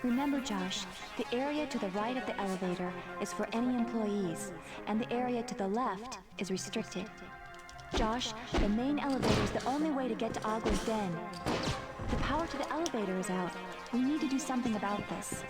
Remember, Josh, the area to the right of the elevator is for any employees, and the area to the left is restricted. Josh, the main elevator is the only way to get to Agla's den. The power to the elevator is out. We need to do something about this.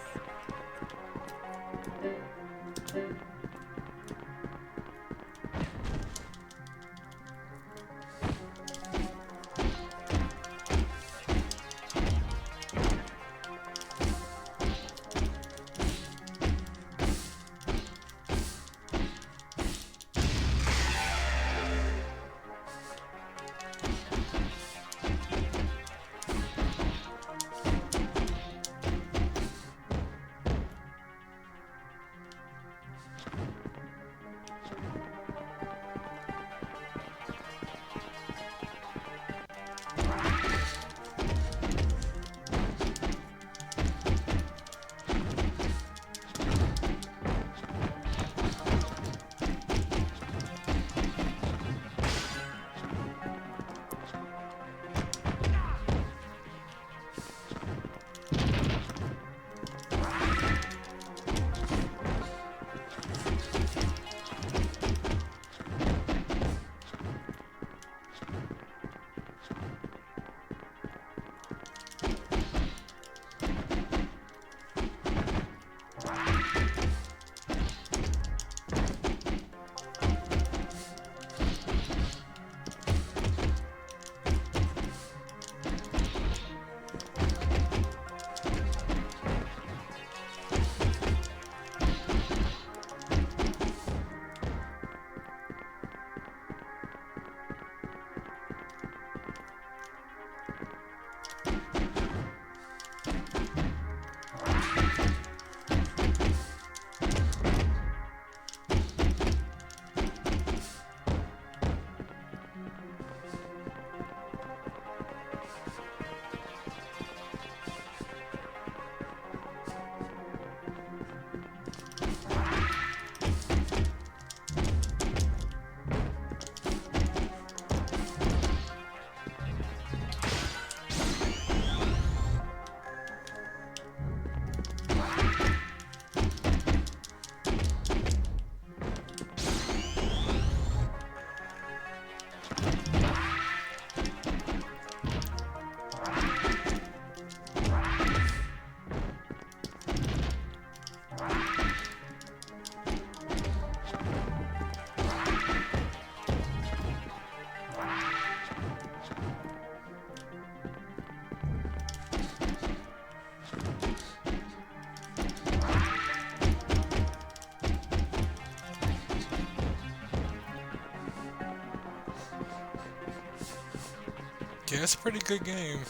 Yeah, it's a pretty good game,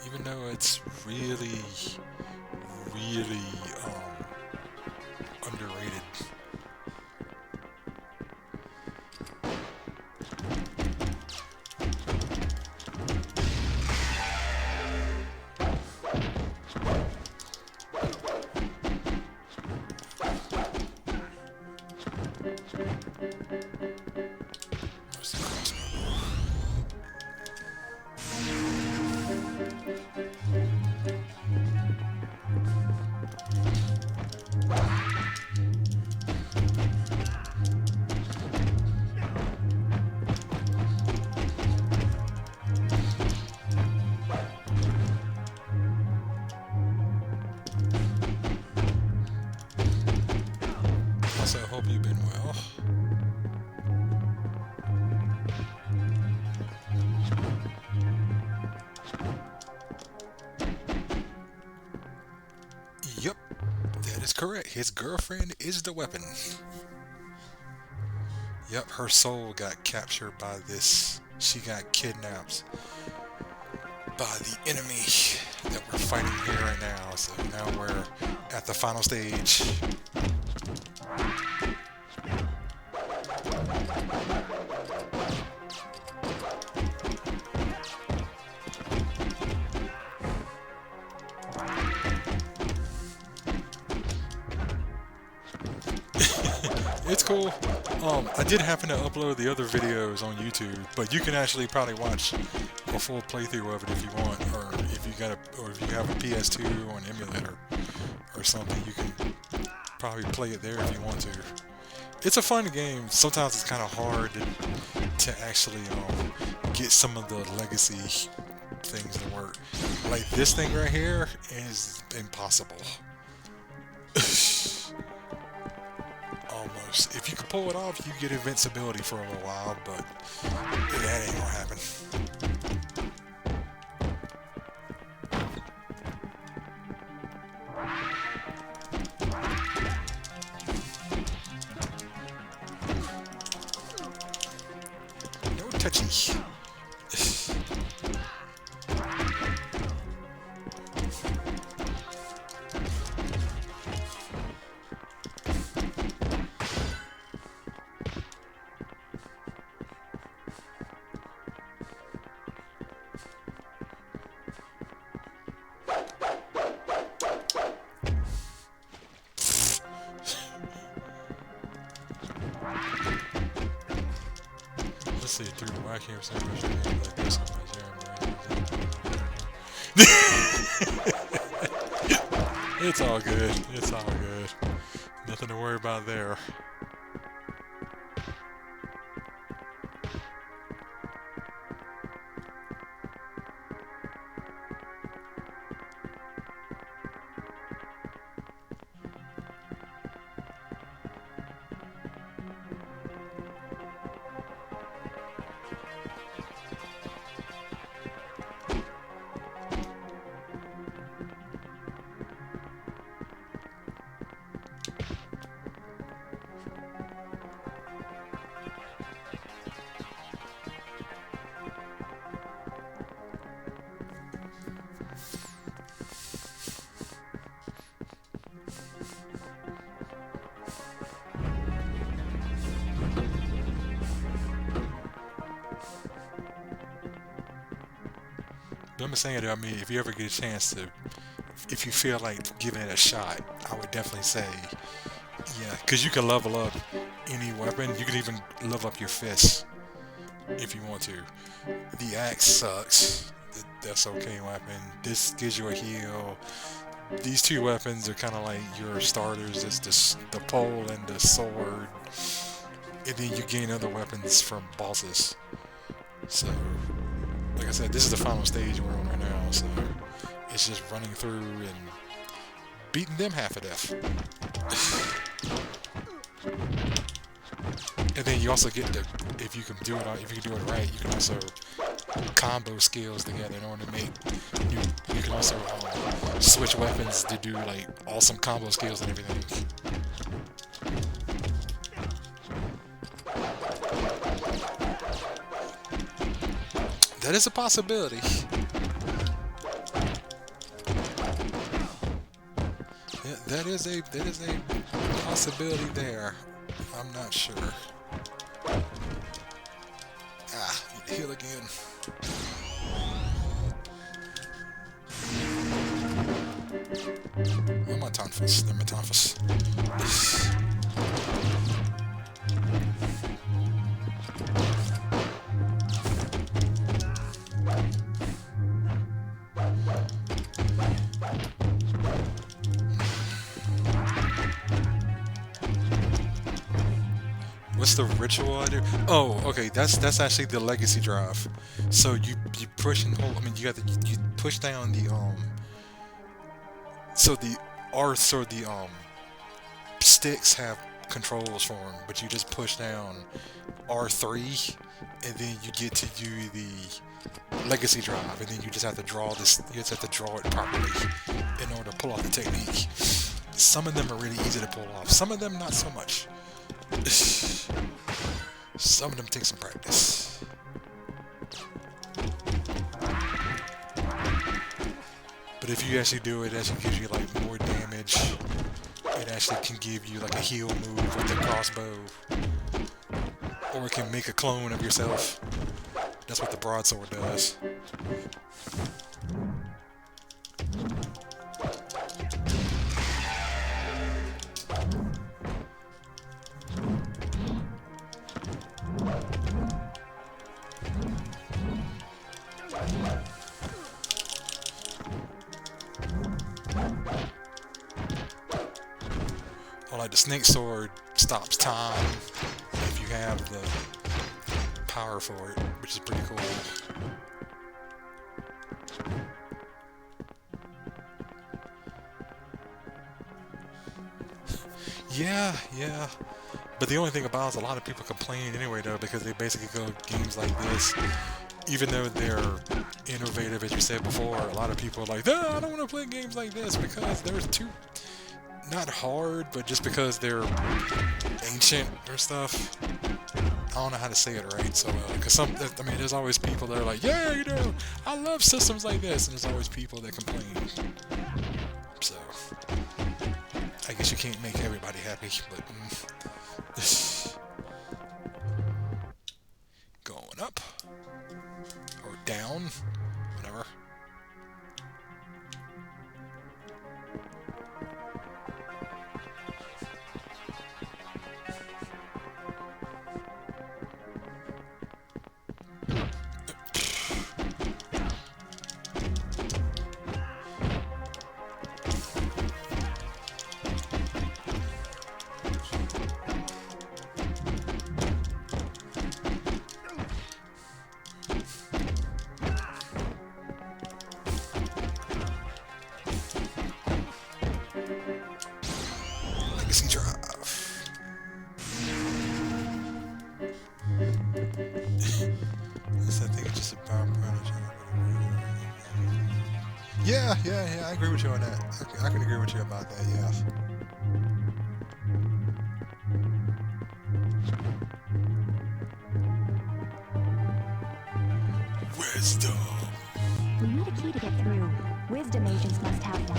even though it's really, really underrated. So I hope you've been well. Yep, that is correct. His girlfriend is the weapon. Yep, her soul got captured by this. She got kidnapped by the enemy that we're fighting here right now. So now we're at the final stage. It's cool. I did happen to upload the other videos on YouTube, but you can actually probably watch a full playthrough of it if you want, or if you have a PS2 or an emulator or something, you can probably play it there if you want to. It's a fun game. Sometimes it's kind of hard to actually get some of the legacy things to work. Like this thing right here is impossible. Almost. If you can pull it off, you get invincibility for a little while, but that ain't gonna happen. No touchy. Let's see, through the whack here, like this one right. It's all good. It's all good. Nothing to worry about there. But I'm saying that, I mean, if you ever get a chance to, if you feel like giving it a shot, I would definitely say, yeah, because you can level up any weapon. You can even level up your fists if you want to. The axe sucks. That's okay weapon. This gives you a heal. These two weapons are kind of like your starters. It's the pole and the sword. And then you gain other weapons from bosses. So, like I said, this is the final stage we're on right now, so it's just running through and beating them half to death. And then you also get the, if you can do it right, you can also combo skills together in order to make, you can also switch weapons to do like awesome combo skills and everything. That is a possibility. Yeah, that is a possibility there. I'm not sure. Ah, need to heal again. Oh, my tonfas. They're my tonfas. What's the ritual I do? Oh, okay. That's actually the legacy drive. So you push and hold. I mean, you push down the So the sticks have controls for them, but you just push down R3, and then you get to do the legacy drive, and then you just have to draw this. You just have to draw it properly in order to pull off the technique. Some of them are really easy to pull off. Some of them not so much. Some of them take some practice. But if you actually do it, it actually gives you like more damage. It actually can give you like a heal move with the crossbow. Or it can make a clone of yourself. That's what the broadsword does. Like the snake sword stops time if you have the power for it, which is pretty cool. Yeah, yeah. But the only thing about it is a lot of people complain anyway, though, because they basically go games like this, even though they're innovative, as you said before, a lot of people are like, "Ah, I don't want to play games like this because they're too, not hard, but just because they're ancient or stuff." I don't know how to say it right, so because I mean, there's always people that are like, "Yeah, you know, I love systems like this," and there's always people that complain. So, I guess you can't make everybody happy, but going up or down, whatever. Legacy Drive. I think it's just a power product. Yeah, I agree with you on that. I can agree with you about that, yeah. Wisdom. We need a key to get through. Wisdom agents must have one.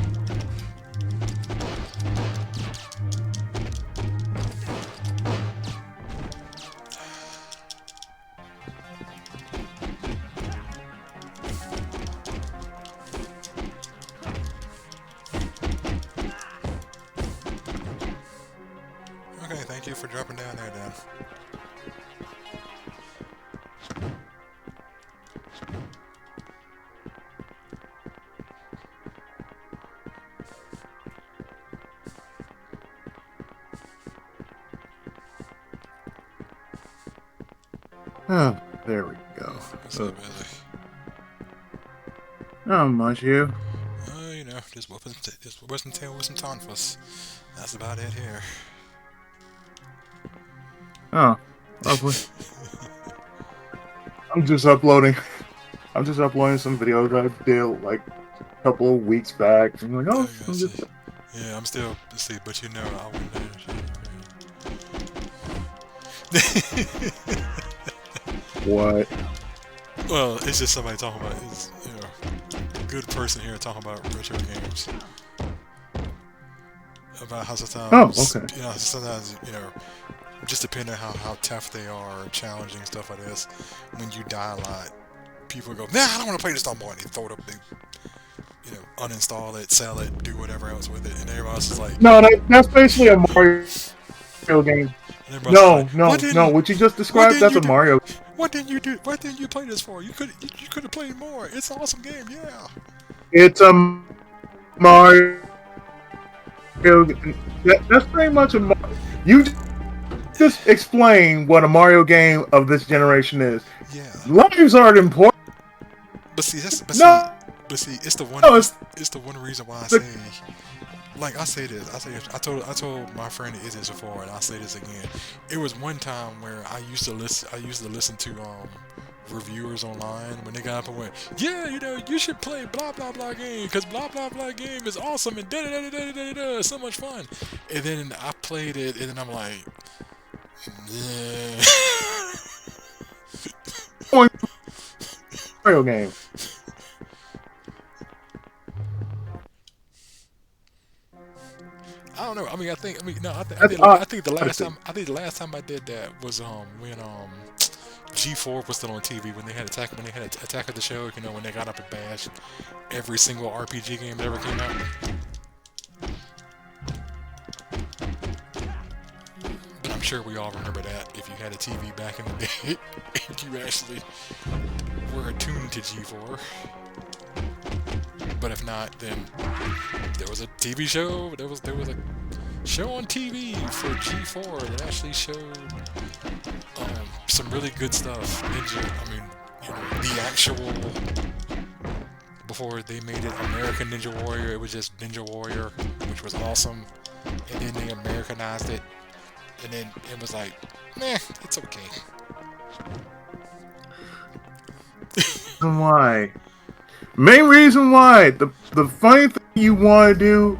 Okay, thank you for dropping down there, Dan. Oh, there we go. What's up, Billy? Not much, you. You know, just whooping tail with some tonfas. That's about it here. Oh, lovely. I'm just uploading some videos I did like a couple of weeks back. I'm like, oh, I'm just... Yeah, I'm still, let's see, but you know, I wouldn't. What? Well, it's just somebody talking about, it's, you know, a good person here talking about retro games. About how sometimes, Oh, okay. you know, sometimes, you know, just depending on how tough they are, or challenging, stuff like this, when you die a lot, people go, nah, I don't want to play this no more, and they throw it up, they, you know, uninstall it, sell it, do whatever else with it, and everybody else is like... No, that's basically a Mario game. No, like, no, what you just described, that's a Mario. What didn't you do? What didn't you play this for? You could have played more. It's an awesome game, yeah. It's a Mario. That's pretty much a Mario. You just explain what a Mario game of this generation is. Yeah. Lives aren't important. But see, it's the one. No, it's the one reason why I say, like I told my friend that is this before, and I'll say this again. It was one time where I used to listen to reviewers online when they got up and went, yeah, you know, you should play blah blah blah game because blah blah blah game is awesome and da da da da da da, so much fun. And then I played it, and then I'm like, Mario game. I don't know. I mean, I think the last time I did that was when G4 was still on TV, when they had Attack of the Show, you know, when they got up and bashed every single RPG game that ever came out. But I'm sure we all remember that if you had a TV back in the day and you actually were attuned to G4. But if not, then there was a TV show, there was a show on TV for G4 that actually showed some really good stuff. The actual, before they made it American Ninja Warrior, it was just Ninja Warrior, which was awesome. And then they Americanized it, and then it was like, meh, it's okay. Why? Main reason why. The funny thing you want to do,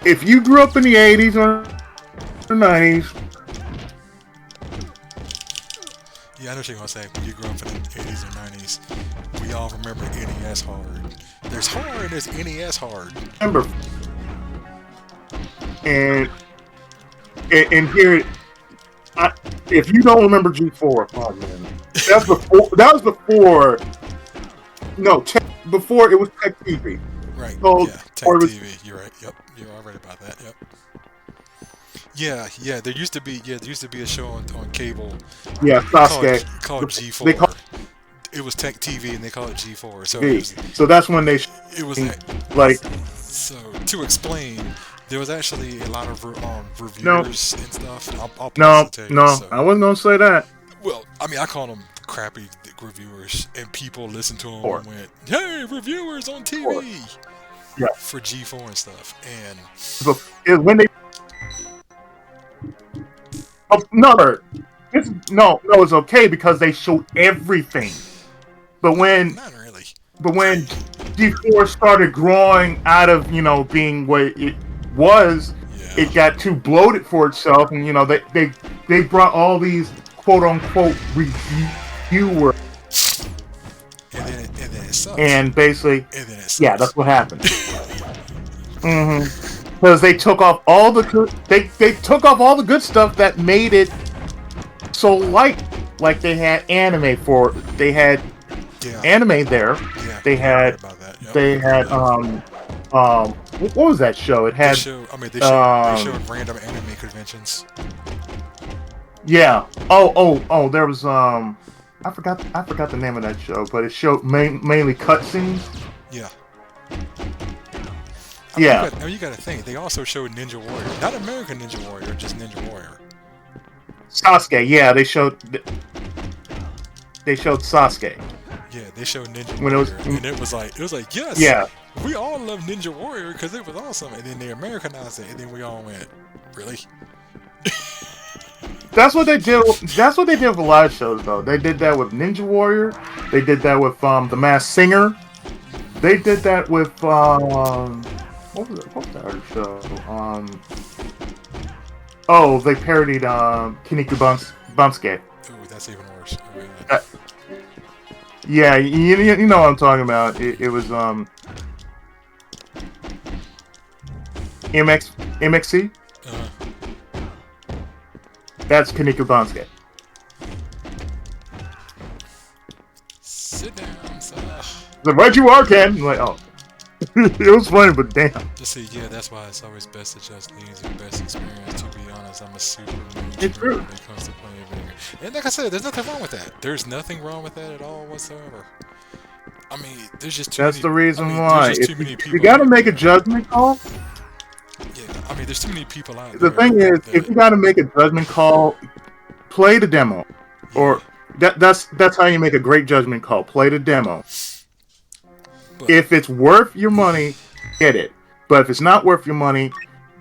if you grew up in the 80s or 90s. Yeah, I know what you're gonna say. When you grew up in the 80s or 90s, we all remember NES hard. There's hard and there's NES hard. Remember, and here, if you don't remember G4, oh man, that's before. That was before. No, before it was Tech TV. Right. So, yeah, Tech TV. You're right. Yep. You're all right about that. Yep. Yeah. There used to be a show on cable. Yeah, Sasuke. Called G4. It was Tech TV, and they call it G4. So that's when they. It was like. So to explain, there was actually a lot of reviewers and stuff. I'll no, tell you, so. I wasn't gonna say that. Well, I mean, I call them crappy reviewers, and people listened to them and went, "Hey, reviewers on TV." Yeah. For G4 and stuff, and when they. No, it's okay because they showed everything. But when not really. But when G4 started growing out of being what it was, it got too bloated for itself, and they brought all these quote unquote reviewers, and then it sucks. And basically, and then it sucks. Yeah, that's what happened. Because they took off all the took off all the good stuff that made it so like they had anime for anime there. Yeah, they had what was that show? It had they showed random anime conventions. Yeah. Oh, there was I forgot the name of that show, but it showed mainly cutscenes. Yeah. Yeah. You got to think. They also showed Ninja Warrior, not American Ninja Warrior, just Ninja Warrior. Sasuke. Yeah, they showed Sasuke. Yeah, they showed Ninja Warrior, and it was like yes. Yeah. We all love Ninja Warrior because it was awesome, and then they Americanized it, and then we all went, really? That's what they did. That's what they did with a lot of shows, though. They did that with Ninja Warrior. They did that with The Masked Singer. They did that with what was that other show? They parodied Kinniku Bansuke. Ooh, that's even worse. Yeah, you know what I'm talking about. It was MXC. That's Kinniku Bansuke. Sit down, son. The right you are, Ken. I'm like, oh. It was funny, but damn. Just see, yeah, that's why it's always best to just needs the best experience. To be honest, I'm a super it's true when it comes to playing video games. And like I said, there's nothing wrong with that. There's nothing wrong with that at all whatsoever. I mean, there's just too That's many, the reason why. if you gotta make a judgment call. Yeah, I mean, there's too many people out there. The thing is, if you gotta make a judgment call, play the demo, or that's how you make a great judgment call. Play the demo. But if it's worth your money, get it. But if it's not worth your money,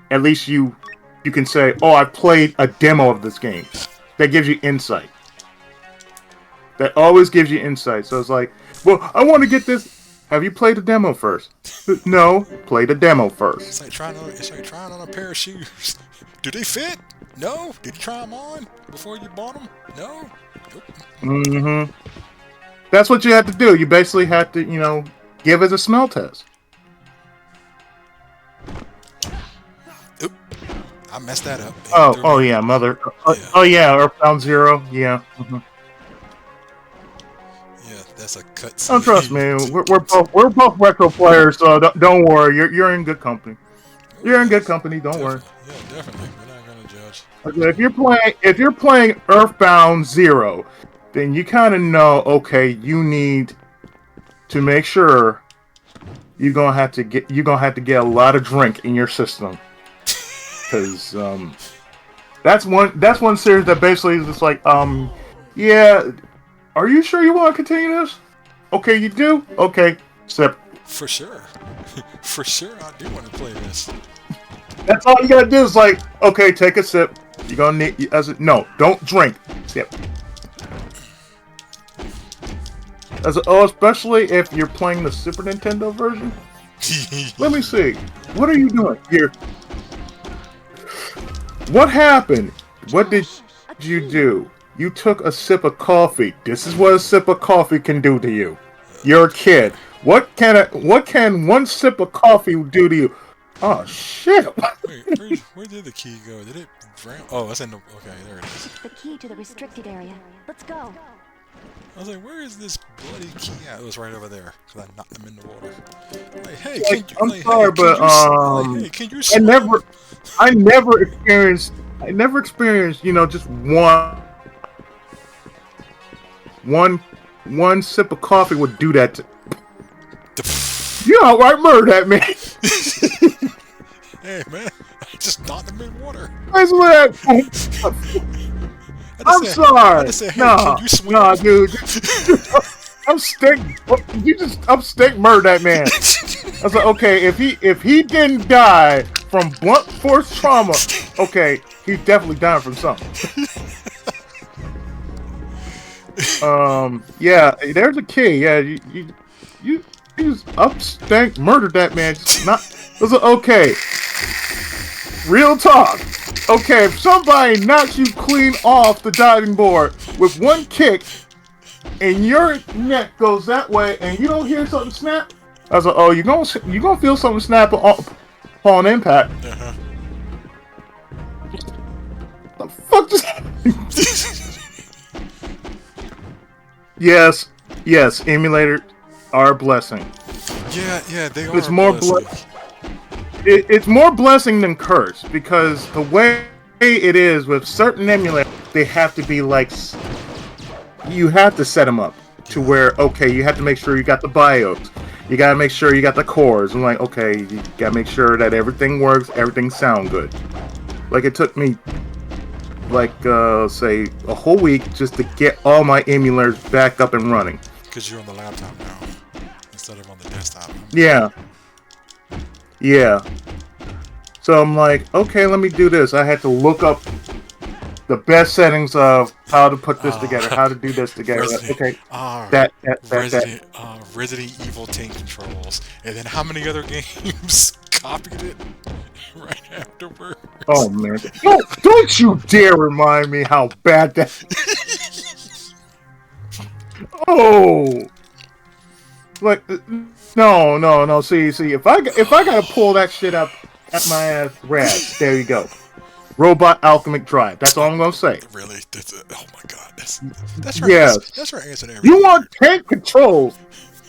at least you can say, "Oh, I played a demo of this game." That gives you insight. That always gives you insight. So it's like, well, I want to get this. Have you played the demo first? No, play the demo first. It's like trying on a pair of shoes. Do they fit? No. Did you try them on before you bought them? No. Nope. That's what you have to do. You basically have to, give it a smell test. Oop. I messed that up. Oh yeah, mother. Oh yeah, Earthbound Zero. Yeah. Yeah, that's a cut. Don't trust me. We're both retro players, so don't worry. You're in good company. You're in good company. Don't worry. Yeah, definitely. We're not gonna judge. Okay, if you're playing Earthbound Zero, then you kind of know. Okay, you need to make sure you're gonna have to get a lot of drink in your system, because that's one series that basically is just like, yeah, are you sure you want to continue this? Okay, you do. Okay, sip. For sure. For sure, I do want to play this. That's all you gotta do is like, okay, take a sip. You're gonna need. No, don't drink. Sip. Especially if you're playing the Super Nintendo version. Let me see. What are you doing here? What happened? What did you do? You took a sip of coffee. This is what a sip of coffee can do to you. You're a kid. What can one sip of coffee do to you? Oh shit! Wait, where did the key go? Did it drown? Oh, that's in the. Okay, there it is. The key to the restricted area. Let's go. I was like, where is this bloody key at? It was right over there. Because I knocked them in the water. Like, hey, Like, can you, I'm like, sorry, hey, but hey, can you swim? I never experienced, just one sip of coffee would do that to. You outright murdered that man. Hey man, I just knocked him in water. That's what I'm sorry. I just said, hey, can you swim? Nah, dude. I'm steak murdered that man. I was like, okay, if he didn't die from blunt force trauma, okay, he's definitely dying from something. Yeah, there's a key. Yeah, you just upstank murdered that man. I was like, okay. Real talk. Okay, if somebody knocks you clean off the diving board with one kick, and your neck goes that way, and you don't hear something snap, I was like, oh, you gonna feel something snap upon impact. Uh-huh. The fuck just Yes, emulators are a blessing. Yeah, they are. It's more it's more blessing than curse, because the way it is with certain emulators, they have to be like, you have to set them up to where, okay, you have to make sure you got the BIOS, you gotta make sure you got the cores. I'm like, okay, you gotta make sure that everything works, everything sounds good. Like, it took me like say a whole week just to get all my emulators back up and running. Because you're on the laptop now instead of on the desktop. Yeah. So I'm like, okay, let me do this. I had to look up the best settings of how to put this together, how to do this together. Resident Evil 10 controls, and then how many other games copied it right afterwards? Oh man! Don't you dare remind me how bad that. Oh. Like, no. See. If I gotta pull that shit up at my ass, Raz. There you go. Robot Alchemic Drive. That's all I'm gonna say. Really? Oh my god. That's her. Yes. That's her answer to everything. You want tank controls?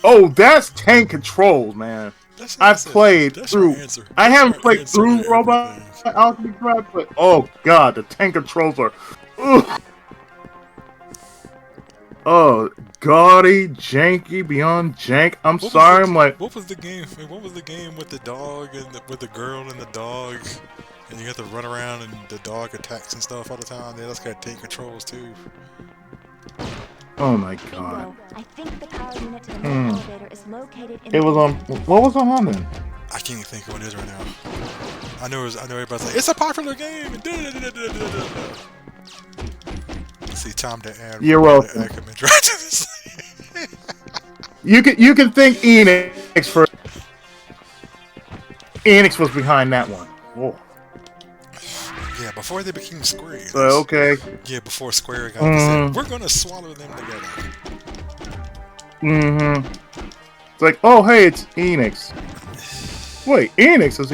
Oh, that's tank controls, man. I've played through. I haven't played through Robot Alchemic Drive, but oh god, the tank controls are. Ugh. Oh, gaudy, janky, beyond jank. I'm sorry. I'm like, what was the game? What was the game with the dog and with the girl and the dog? And you have to run around and the dog attacks and stuff all the time. Yeah, that's got tank controls too. Oh my god. Bingo. I think the power unit to the main elevator is located in. It was on. What was on then? I can't even think of what it is right now. I know everybody's like, it's a popular game. See, time to add. You're welcome. You can thank Enix for. Enix was behind that one. Whoa. Yeah, before they became Square Enix. Okay. Yeah, before Square got to say, we're gonna swallow them together. It's like, oh hey, it's Enix. Wait, Enix? I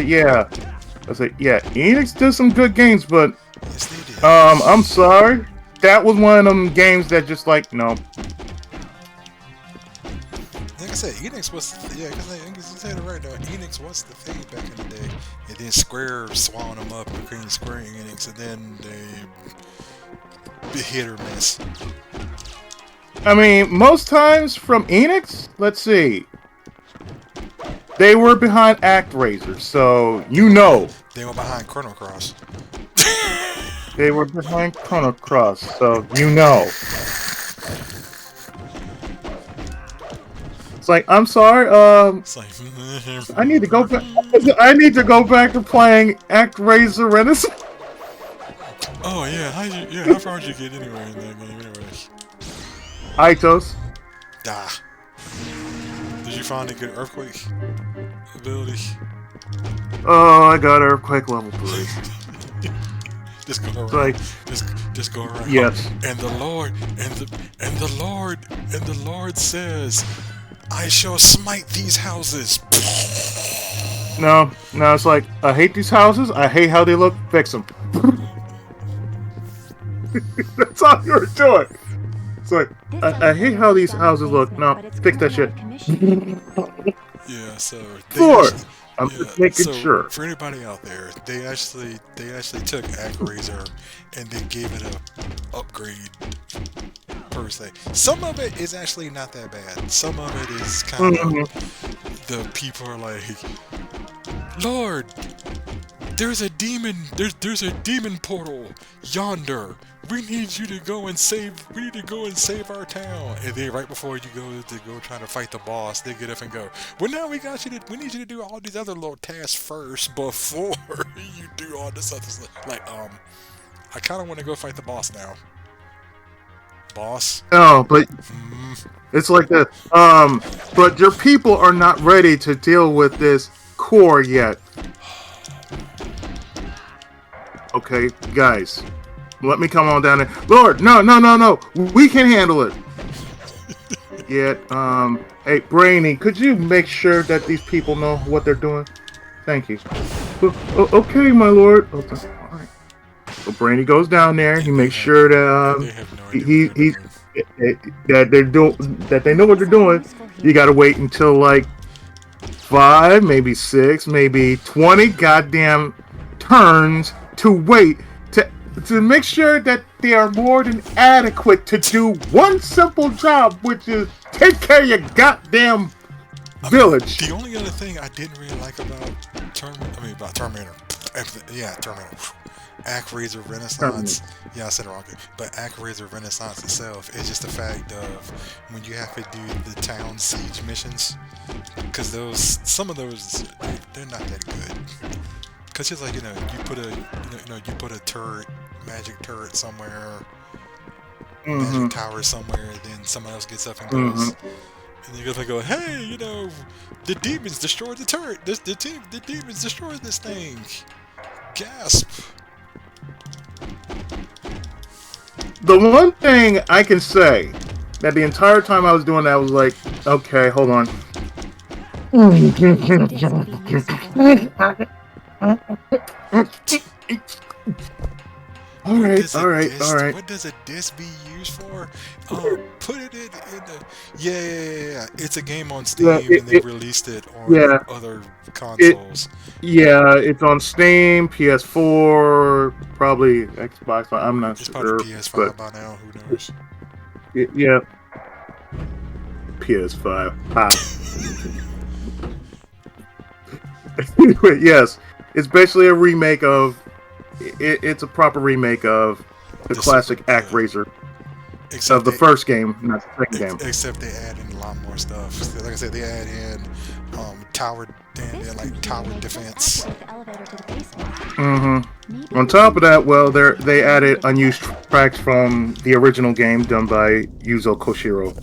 said, yeah. Enix does some good games, but yes, they did. I'm sorry. That was one of them games that just like, no. Like I said, Enix was, because you said it right now, Enix was the thing back in the day. And then Square swallowed them up and became Square Enix, and then they hit or miss. I mean, most times from Enix, let's see. They were behind ActRaiser, so you know. They were behind Chrono Cross. They were behind Chrono Cross, so you know. It's like, I'm sorry, It's like, I need to go back. I need to go back to playing ActRaiser Renaissance. oh yeah, how far did you get anyway in that game anyway? Itos. Ah. Did you find a good earthquake ability? Oh, I got Earthquake level 3. Just go around. Like, just go around. yes. And the Lord says, I shall smite these houses. No, it's like, I hate these houses, I hate how they look, fix them. That's all you're doing. It's like, I hate how these houses look, no, fix that shit. Yeah, so... I'm just making sure. For anybody out there, they actually took ActRaiser and they gave it a upgrade per se. Some of it is actually not that bad. Some of it is kind of the people are like, Lord, there's a demon. There's a demon portal yonder. We need you to go and save. We need to go and save our town. And then right before you go try to fight the boss, they get up and go, well, now we need you to do all these other little tasks first before you do all this other stuff. Like, I kind of want to go fight the boss now. Boss. No, but it's like that. But your people are not ready to deal with this core yet. Okay, guys. Let me come on down there. Lord, no. We can handle it. Yet, hey, Brainy, could you make sure that these people know what they're doing? Thank you. Okay, my lord. Okay, all right. So Brainy goes down there. He makes sure that that they know what they're doing. You gotta wait until like 5, maybe 6, maybe 20 goddamn turns to wait to make sure that they are more than adequate to do one simple job, which is take care of your goddamn village. The only other thing I didn't really like about Terminator. Yeah, Terminator. ActRaiser Renaissance. Yeah, I said it wrong. But ActRaiser Renaissance itself is just the fact of when you have to do the town siege missions, because some of those they're not that good. Cause it's like you put a turret, magic turret somewhere, magic tower somewhere, then someone else gets up and goes, and you go, hey, the demons destroyed the turret. The demons destroyed this thing. Gasp. The one thing I can say that the entire time I was doing that was like, okay, hold on. All right. What does a disc be used for? Put it in the... Yeah. It's a game on Steam, and they released it on other consoles. It's on Steam, PS4, probably Xbox. I'm not sure. It's probably PS5 by now. Who knows? Yeah. PS5. Anyway, yes. It's basically a remake of... It's a proper remake of the classic ActRaiser of the first game, not the second game. Except they add in a lot more stuff. Like I said, they add in tower defense. On top of that, well, they added unused tracks from the original game done by Yuzo Koshiro,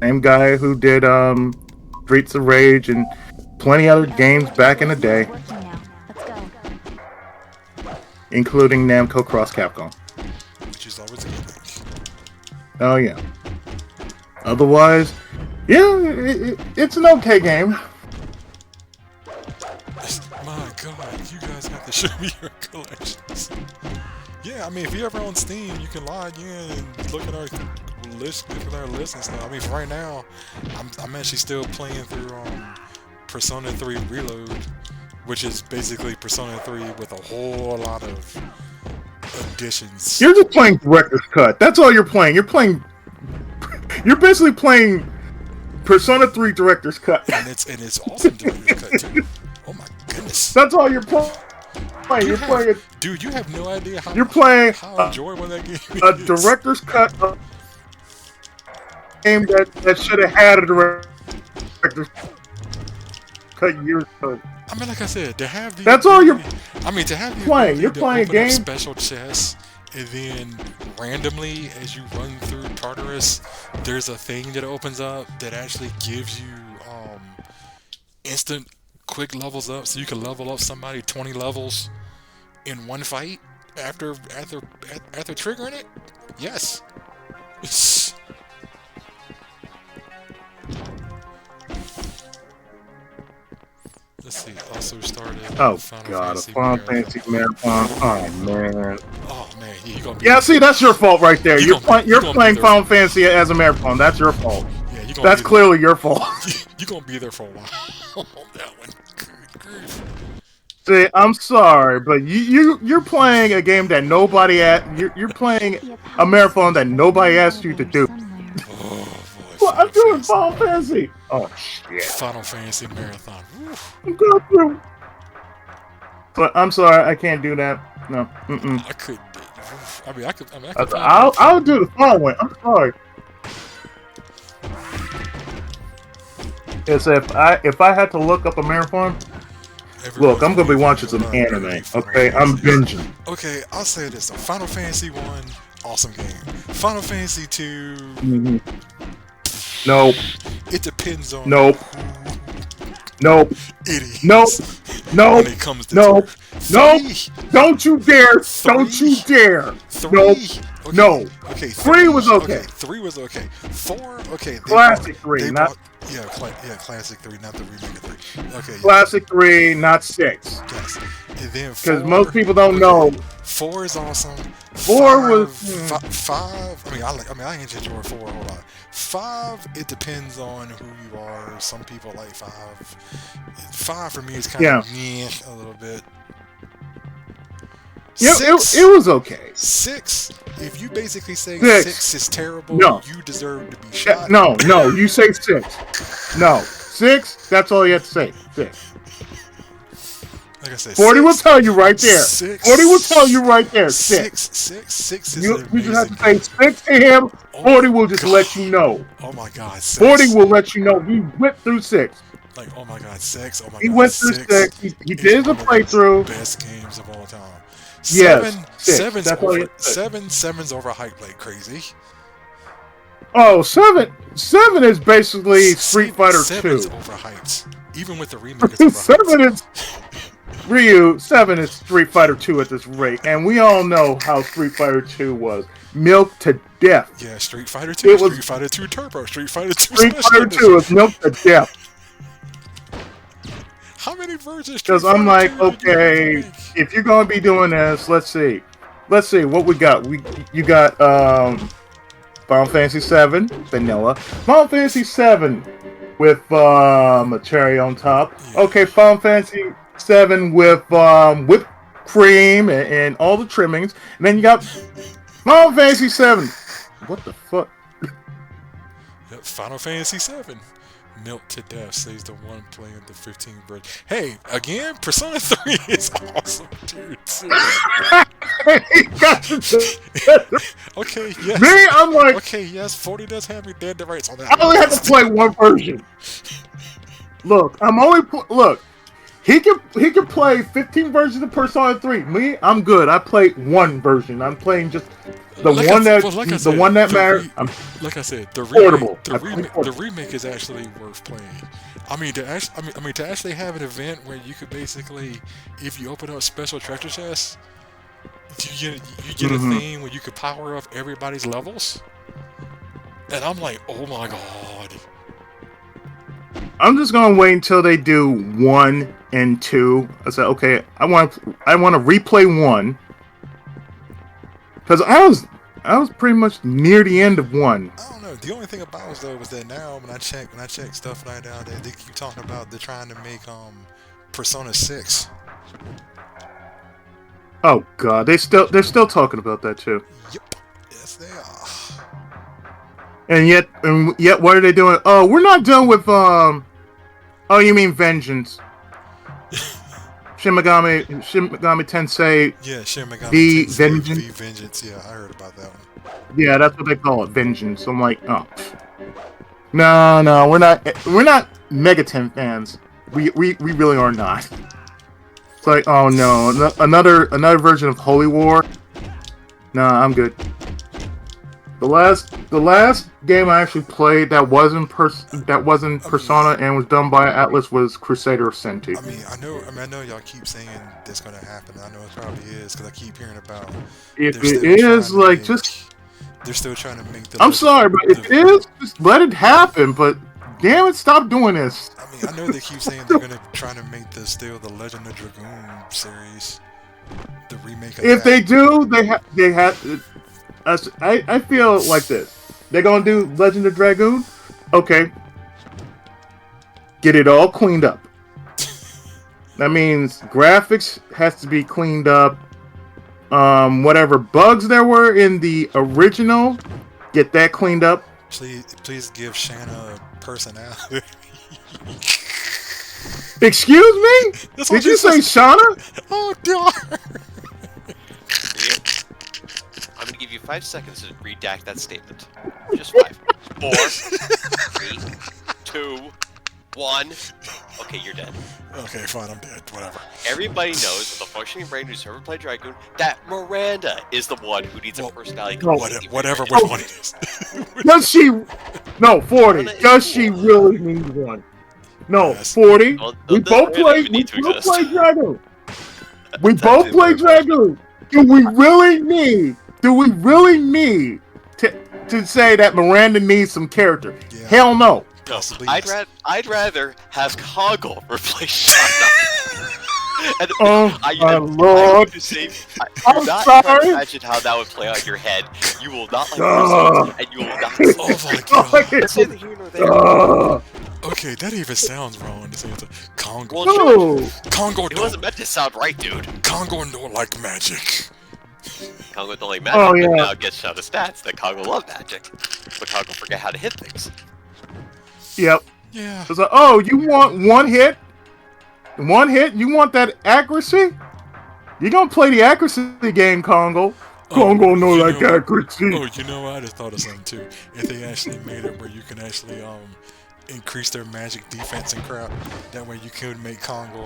same guy who did Streets of Rage and plenty other games back in the day, including Namco Cross Capcom. Which is always a good thing. Oh yeah. Otherwise, it's an okay game. My God, you guys have to show me your collections. Yeah, I mean, if you're ever on Steam, you can log in and look at our list and stuff. I mean, for right now, I'm actually still playing through Persona 3 Reload, which is basically Persona 3 with a whole lot of additions. You're just playing Director's Cut. That's all you're playing. You're basically playing Persona 3 director's cut. and it's awesome director's cut too. Oh my goodness. That's all you're playing. Dude, you have no idea how You're playing how enjoyable that game a is. director's cut of a game that should have had a director's cut years ago. I mean, like I said, to have the That's all you're to have the playing. You're ability to playing a open up game. special chests, and then randomly, as you run through Tartarus, there's a thing that opens up that actually gives you instant quick levels up, so you can level up somebody 20 levels in one fight after triggering it. Yes. Let's see. Also started. Oh Final god, Fantasy a Final Marathon. Fantasy Marathon. Oh man. Oh man, you gonna be Yeah, see, that's your fault right there. You You're gonna playing be there Final Fantasy as a marathon. That's your fault. Yeah, you gonna That's be clearly your fault. You're gonna be there for a while on that one. Good grief. See, I'm sorry, but you're playing a game that nobody you're playing a marathon that nobody asked you to do. Oh boy. Well, I'm doing Final Final Fantasy. Oh shit. Fantasy Marathon. Oof. I'm going through. But I'm sorry, I can't do that. No. Mm-mm. I couldn't. I mean, I could. I'll do the following. I'm sorry. It's if I had to look up a marathon. Look, I'm gonna be watching some anime. Okay, I'm binging. Okay, I'll say this: Final Fantasy 1, awesome game. Final Fantasy 2. Mm-hmm. Nope. It depends on. Nope. Nope. Idiots. Nope. Nope. When it comes to Nope. Nope. Three. Don't you dare. Don't you dare. Nope. Okay. No. Okay. 3 was okay. 3 was okay. 4. Okay. Classic 3, not classic 3, not the remake of 3. Okay. Yeah. classic 3, not 6. Yes. And then Because 4, most people don't know. 4 is awesome. 4 was. 5. I enjoy 4 a whole lot. 5. It depends on who you are. Some people like 5. 5 for me is kind of meh a little bit. Yeah, 6, it was okay. 6. If you basically say 6. 6 is terrible, No. you deserve to be shot. No, you say 6. No. 6, that's all you have to say. 6. Like I said, 40 will 6, tell you right there. 6, 40 will tell you right there. 6. 6 is You an amazing just have to say 6 to him. 40 will just let you know. Oh my god, 6. 40 will let you know he went through 6. Like, oh my god, 6. Oh my He god, went through 6. He did the playthrough. Best games of all time. Yes, 7's that's all you over. 7's overhyped like crazy. Oh, 7 is basically Street Fighter 7's 2. overhyped. Even with the remake, it's overhyped. 7 is Street Fighter 2 at this rate, and we all know how Street Fighter 2 was milked to death. Yeah, Street Fighter 2, Street Fighter 2 Turbo, Street Fighter 2 Street Fighter 2 is milked to death. How many versions? Because I'm like, okay, if you're gonna be doing this, let's see what we got. You got Final Fantasy 7 vanilla, Final Fantasy 7 with a cherry on top. Yeah. Okay, Final Fantasy 7 with whipped cream and all the trimmings. And then you got Final Fantasy 7. What the fuck? Yep, Final Fantasy 7. Milk to death, says the one playing the 15 version. Hey, again, Persona 3 is awesome, dude. Okay, yes. Me, I'm like, okay, yes, 40 does have me dead to rights on that. I only have to play one version. Look, he can play 15 versions of Persona 3. Me, I'm good. I play one version. I'm playing just the one that matters. Like I said, the remake is actually worth playing. I mean, to actually have an event where you could basically, if you open up special treasure chests, you get a thing where you could power up everybody's levels. And I'm like, oh my god. I'm just gonna wait until they do 1 and 2. I said, okay, I want to replay 1 because I was pretty much near the end of 1. I don't know. The only thing about it though was that now when I check stuff like that, they keep talking about they're trying to make Persona 6. Oh god, they're still talking about that too. Yep. Yes, they are. And yet, what are they doing? Oh, we're not done with Oh, you mean Vengeance? Shin Megami Tensei. Yeah, Shin Megami The Tensei Vengeance. V Vengeance. Yeah, I heard about that one. Yeah, that's what they call it, Vengeance. I'm like, oh, no, we're not Megaten fans. We really are not. It's like, oh no, another version of Holy War. Nah, I'm good. The last game I actually played that wasn't Persona and was done by Atlas was Crusader of Senti. I know y'all keep saying that's gonna happen. I know it probably is because I keep hearing about. If it is, like, they're still trying to make the. I'm sorry, but if it is, just let it happen. But damn it, stop doing this. I mean, I know they keep saying they're gonna try to make the Legend of Dragoon series, the remake of If that. they do, they have. I feel like this. They're gonna do Legend of Dragoon. Okay, get it all cleaned up. That means graphics has to be cleaned up. Whatever bugs there were in the original, get that cleaned up. Please give Shanna a personality. Excuse me? Did you say Shauna? Oh, darn. I'm gonna give you 5 seconds to redact that statement. Just 5, 4, 3, 2, 1. Okay, you're dead. Okay, fine, I'm dead. Whatever. Everybody knows, with a functioning brain who's ever played Dragoon, that Miranda is the one who needs a personality. Whatever which one it is. Does she? No, 40. Does she really need one? No, Yes. 40. Well, We both play Dragoon. We both play Dragoon. Do we really need to say that Miranda needs some character? Yeah. Hell no. Possibly, I'd rather have Koggle replace Shauna. And My lord. I'm not sorry. imagine how that would play out in your head. You will not like this, and you will not. Oh my god. Let's say the here nor there. Okay, that even sounds wrong to say it's a Congo. Well, No. Congo It wasn't meant to sound right, dude. Congo don't like magic. Congo don't like magic, Oh, but yeah. now gets Shauna stats that Congo love magic. But Congo forget how to hit things. Yep. Yeah. It's like, oh, you want one hit? One hit? You want that accuracy? You're gonna play the accuracy game, Congo. Congo no you like know- accuracy. Oh, you know what? I just thought of something too. If they actually made it where you can actually increase their magic defense and crap, that way you could make Congo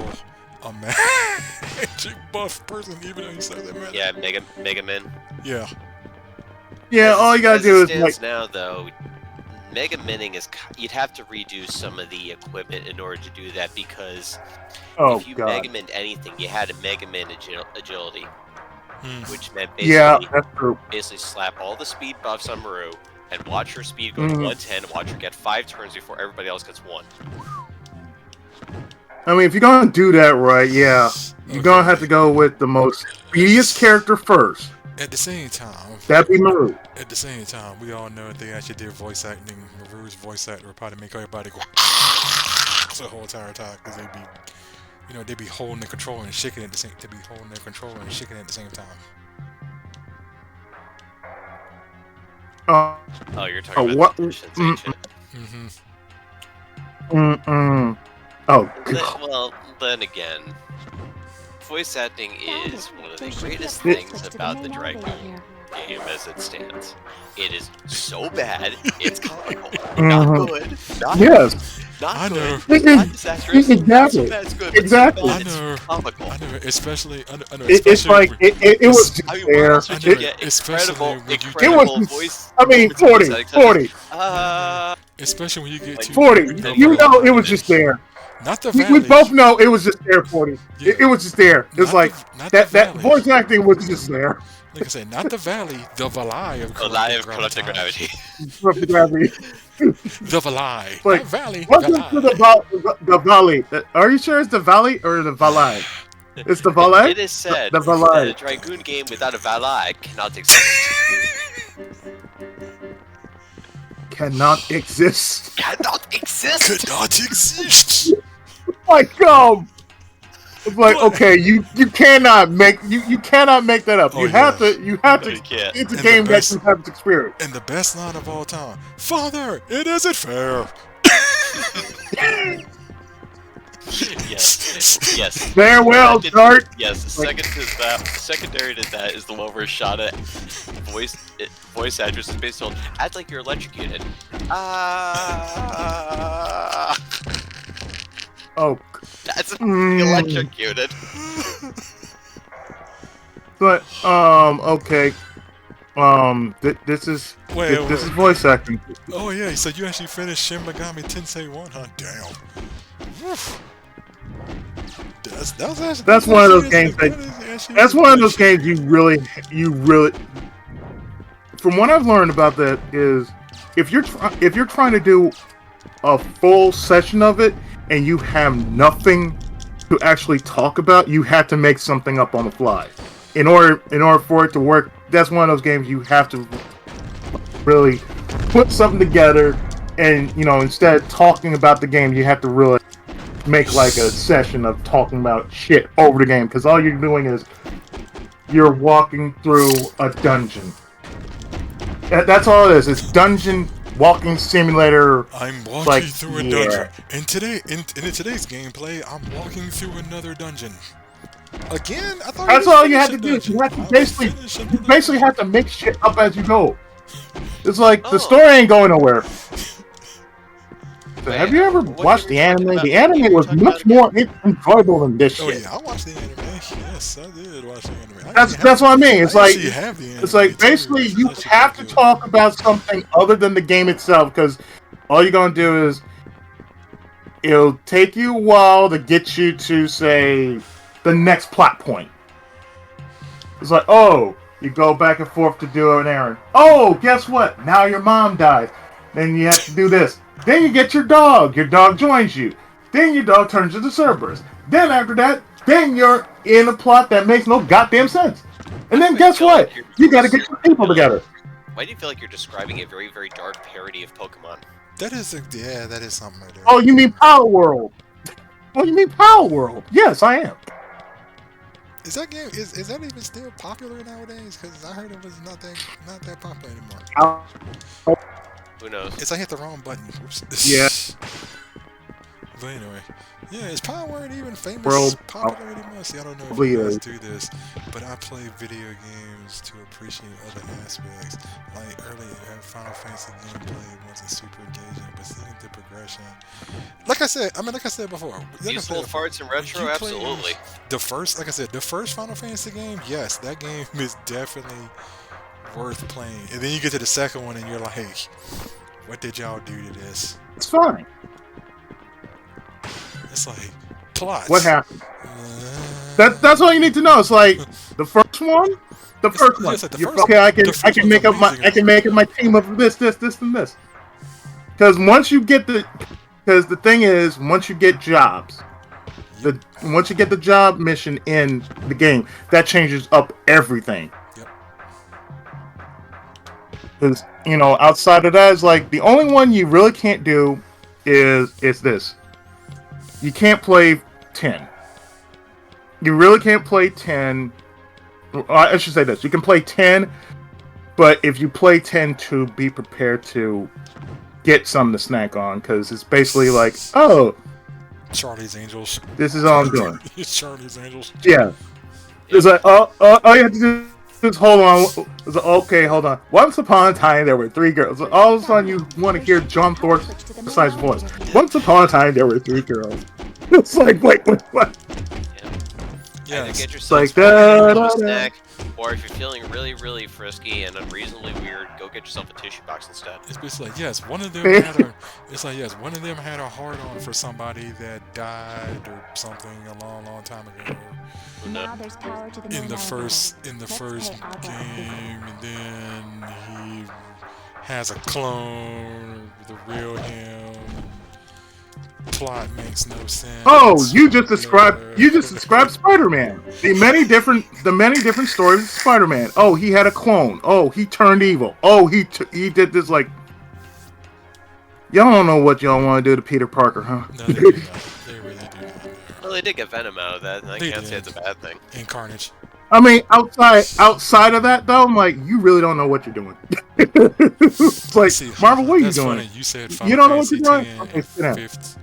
a magic buff person, even though he says that magic. Yeah, Mega Man. Yeah. Yeah, all you gotta As do it is like, stands now, though, Mega Mining is you'd have to redo some of the equipment in order to do that because oh if you god. Mega Mined anything, you had to Mega Min agility, which meant Yeah, basically, that's true. basically slap all the speed buffs on Maru and watch her speed go to 110, watch her get 5 turns before everybody else gets 1. I mean, if you're gonna do that right, yeah, you're gonna have to go with the most speediest character first. At the same time, That'd be Maru. we all know if they actually did voice acting, Maru's voice actor would probably make everybody go the whole entire time because they'd be holding the controller and shaking it at the same. They'd be holding their controller and shaking it at the same time. Oh, you're talking what? about Extinction. Mm-hmm. Oh god. Well, then again, voice acting is one of the greatest things about the Dragoon game as it stands. It is so bad, it's comical. Not good. Not Yes. Not I know. good. Not disastrous. Exactly. Not so bad it's good. but Exactly. so bad it's comical. I know, especially. I know, It's especially like it was just I mean, what there. else would I you know, get? especially Incredible, when you- incredible It was- voice. I mean, 40, 40, especially when you get to 40. You know, it was just there. Not the We valley. both know it was just there, 40. Yeah. It was just there. It's Not like not that valley. voice acting was just there. Like I said, not the valley, the valley of Alive collective collective gravity. gravity. The valley, Like, not valley. What's Valley. to the valley? Are you sure it's the valley or the valet? It's the valet? It is said The that valet. a Dragoon game without a valet cannot exist. Cannot exist. Cannot exist! Could not exist. My God! It's like, okay, you cannot make that up. Oh, You have yeah. to You can't. it's a And game the that best- you have to experience. And the best line of all time, Father, it isn't fair. Yes. Farewell, Second- Dart. Yes. Secondary to that is the one where Shauna voice actress is based on act like you're electrocuted. Oh, That's electrocuted. but okay. This is this is voice acting. Oh yeah, so you actually finished Shin Megami Tensei 1, huh? Damn. Woof. That's one of those games that's one of those games you really. From what I've learned about that is, if you're trying to do a full session of it and you have nothing to actually talk about, you have to make something up on the fly. In order for it to work, that's one of those games you have to really put something together, and instead of talking about the game, you have to really make like a session of talking about shit over the game, because all you're doing is you're walking through a dungeon. That's all it is. It's dungeon walking simulator. I'm walking like, through a dungeon. And today, in today's gameplay, I'm walking through another dungeon. Again, I thought That's all you have to do. You have to basically have to make shit up as you go. It's like the story ain't going nowhere. Wait, have you ever what watched you the were talking anime? about- The anime was much more enjoyable than this Oh shit. yeah, I watched the anime. Yes, I did watch the anime. That's what I mean. It's like it's like basically you have to talk about something other than the game itself, because all you're gonna do is it'll take you a while to get you to say the next plot point. It's like, oh, you go back and forth to do an errand. Oh, guess what? Now your mom dies. Then you have to do this. Then you get your dog. Your dog joins you. Then your dog turns into Cerberus. Then after that, then you're in a plot that makes no goddamn sense. And then guess what? You gotta get your people together. Why do you feel like you're describing a very, very dark parody of Pokemon? that is something right there. Oh, you mean Power World? Oh, you mean Power World? Yes, I am. Is that game is that even still popular nowadays? Because I heard it was not that popular anymore. Who knows? It's I hit the wrong button. Oops. Yeah. But anyway, yeah, is Power Word even famous? World Popular anymore? See, I don't know if probably you guys is. do this, but I play video games to appreciate other aspects. Like early Final Fantasy gameplay wasn't super engaging, but seeing the progression. Like I said before. Useful farts and retro, absolutely. The first Final Fantasy game, yes, that game is definitely worth playing. And then you get to the second one and you're like, hey, what did y'all do to this? It's fine. It's like plots. What happened? That's all you need to know. It's like the first one. Like Okay, I can make up my team of this, and this. Because once you get the thing is, once you get jobs, once you get the job mission in the game, that changes up everything. Yep. Because outside of that, is like the only one you really can't do is this. You can't play 10. You really can't play 10. I should say this. You can play 10, but if you play 10 to be prepared to get something to snack on, because it's basically like, oh, Charlie's Angels. this is all I'm doing. It's Charlie's Angels. Yeah. It's like, all you have to do is hold on. It's like, okay, hold on. Once upon a time, there were 3 girls. All of a sudden, you want to hear John Thorpe's precise voice. Once upon a time, there were 3 girls. It's like, wait, what? Either Yes. get yourself like a snack, or if you're feeling really, really frisky and unreasonably weird, go get yourself a tissue box instead. It's basically like, yes, one of them had one of them had a hard on for somebody that died or something a long, long time ago. Now there's power to the main In the elevator. first Let's pay game, and then he has a clone of the real him. Plot makes no sense. Oh, you just described Spider-Man. The many different stories of Spider-Man. Oh, he had a clone. Oh, he turned evil. Oh, he did this. Like, y'all don't know what y'all want to do to Peter Parker, huh? No, they do not. They really do not. Well, they did get Venom out of that, and I They can't say did. it's a bad thing. And Carnage. I mean, outside of that though, I'm like, you really don't know what you're doing. It's like, See, Marvel, what are you that's doing? funny. You said You Final don't know what Fantasy you're doing? 10 Okay, and sit down. 15.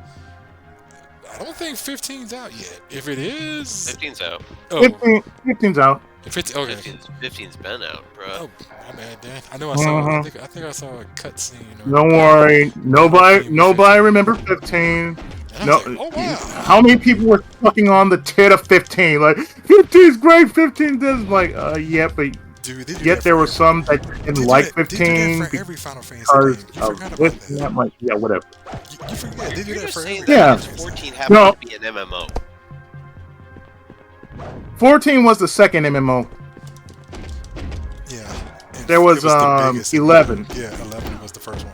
I don't think 15's out yet. If it is, 15's out. oh, 15's out. if it's okay. 15's been out, bro. Oh, my bad, Dan. I know I saw. Mhm. I think I saw a cutscene. Don't worry. Nobody remember 15. And I was like, oh wow. How many people were fucking on the tit of 15? Like, 15's great, 15 this. Like, yeah, but Dude, they do yet that there for were every- some that they didn't do like that- They 15 do that for every Final Fantasy because game. You of forgot about this that. and that. Like, yeah, whatever. You forget. They do You're that just for saying every. Yeah. that because 14 happened No. to be an MMO. 14 was the second MMO. Yeah. And There was, it the biggest. 11. Yeah, 11 was the first one.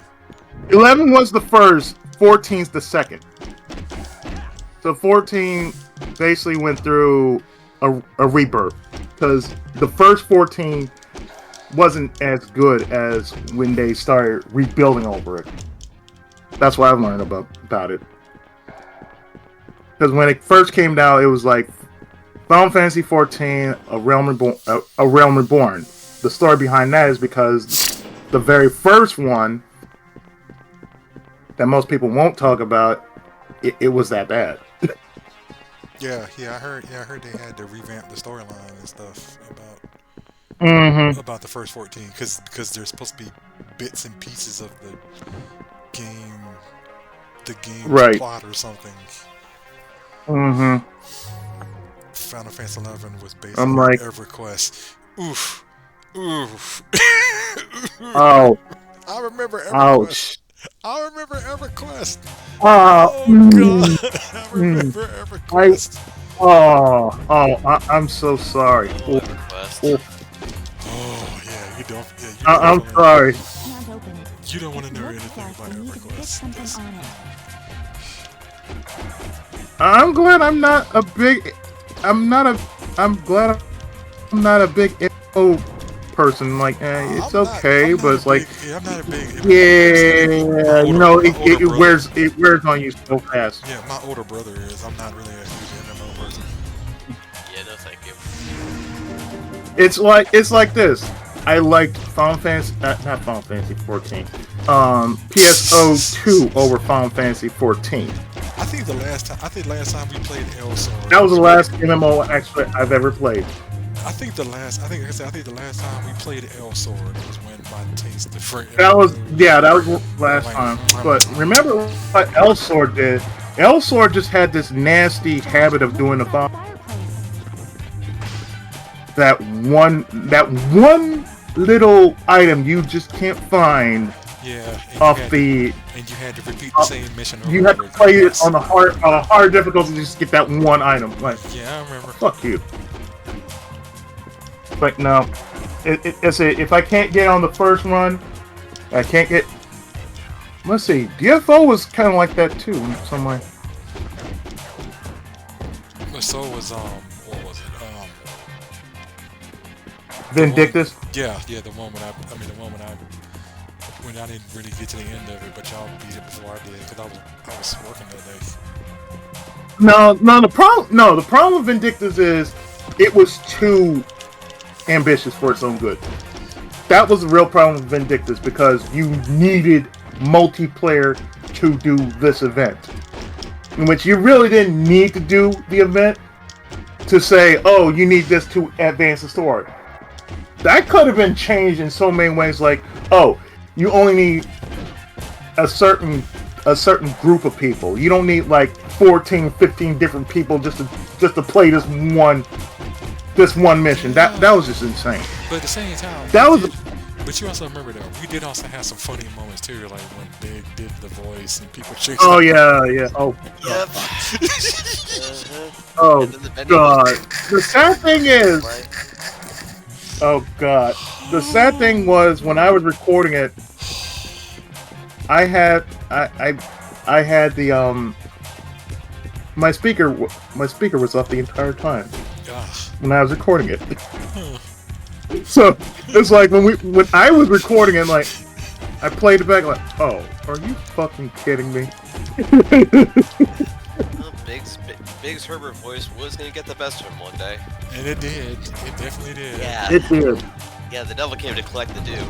11 was the first, 14's the second. So 14 basically went through a rebirth because the first 14 wasn't as good as when they started rebuilding over it. That's what I've learned about it. Because when it first came out, it was like Final Fantasy 14, A Realm Reborn. The story behind that is because the very first one that most people won't talk about, it was that bad. Yeah, I heard they had to revamp the storyline and stuff about the first 14 because there's supposed to be bits and pieces of the game Right. plot or something. Mm-hmm. Final Fantasy 11 was based I'm on like- EverQuest. Oof. Oof. Oh, I remember EverQuest. ouch. I remember EverQuest. Oh, Oh god. I remember EverQuest. I'm so sorry. Oh, Quest. oh, Oh yeah, you don't. Yeah, you I'm don't sorry. Can't open it. You don't want to know Looks anything like about we need to put EverQuest. something on it. I'm glad I'm not a big. I'm glad I'm not a big info person. Like, it's okay, but it's like, I'm not a big. yeah, My you know, older it brother- wears on you so fast. Yeah, my older brother is. I'm not really a huge MMO person. Yeah, no thank you. It's like this. I liked Final Fantasy, not Final Fantasy 14. PSO2 over Final Fantasy 14. I think last time we played El Sword. That was the last MMO actually I've ever played. I think the last time we played El Sword was when my taste different. That was last time. But remember what El Sword did? El Sword just had this nasty habit of doing the that one little item you just can't find Yeah. off the. And you had to repeat the same mission over You had and to over play again. it on a hard difficulty to just get that one item. Like, Yeah, I remember. fuck you. But no, if I can't get on the first run, I can't get. Let's see, DFO was kind of like that too in some way. So was what was it? Vindictus. Yeah, the one when I didn't really get to the end of it, but y'all beat it before I did because I was working that day. No, the problem with Vindictus is it was too ambitious for its own good. That was the real problem with Vindictus because you needed multiplayer to do this event, in which you really didn't need to do the event to say, oh, you need this to advance the story. That could have been changed in so many ways, like, oh, you only need a certain group of people. You don't need like 14, 15 different people just to play this one mission. That was just insane. But at the same time, but you also remember though, we did also have some funny moments too, like when Big did the voice and people chased. Oh yeah. Oh, Yep. oh And then the vending god. machine. The sad thing is, oh god. The sad thing was when I was recording it, I had the my speaker was off the entire time when I was recording it. So it's like when I was recording it, like I played it back, like, oh, are you fucking kidding me? Well, Big Biggs Herbert voice was gonna get the best of him one day. And it did. It definitely did. Yeah. It did. Yeah, the devil came to collect the dew.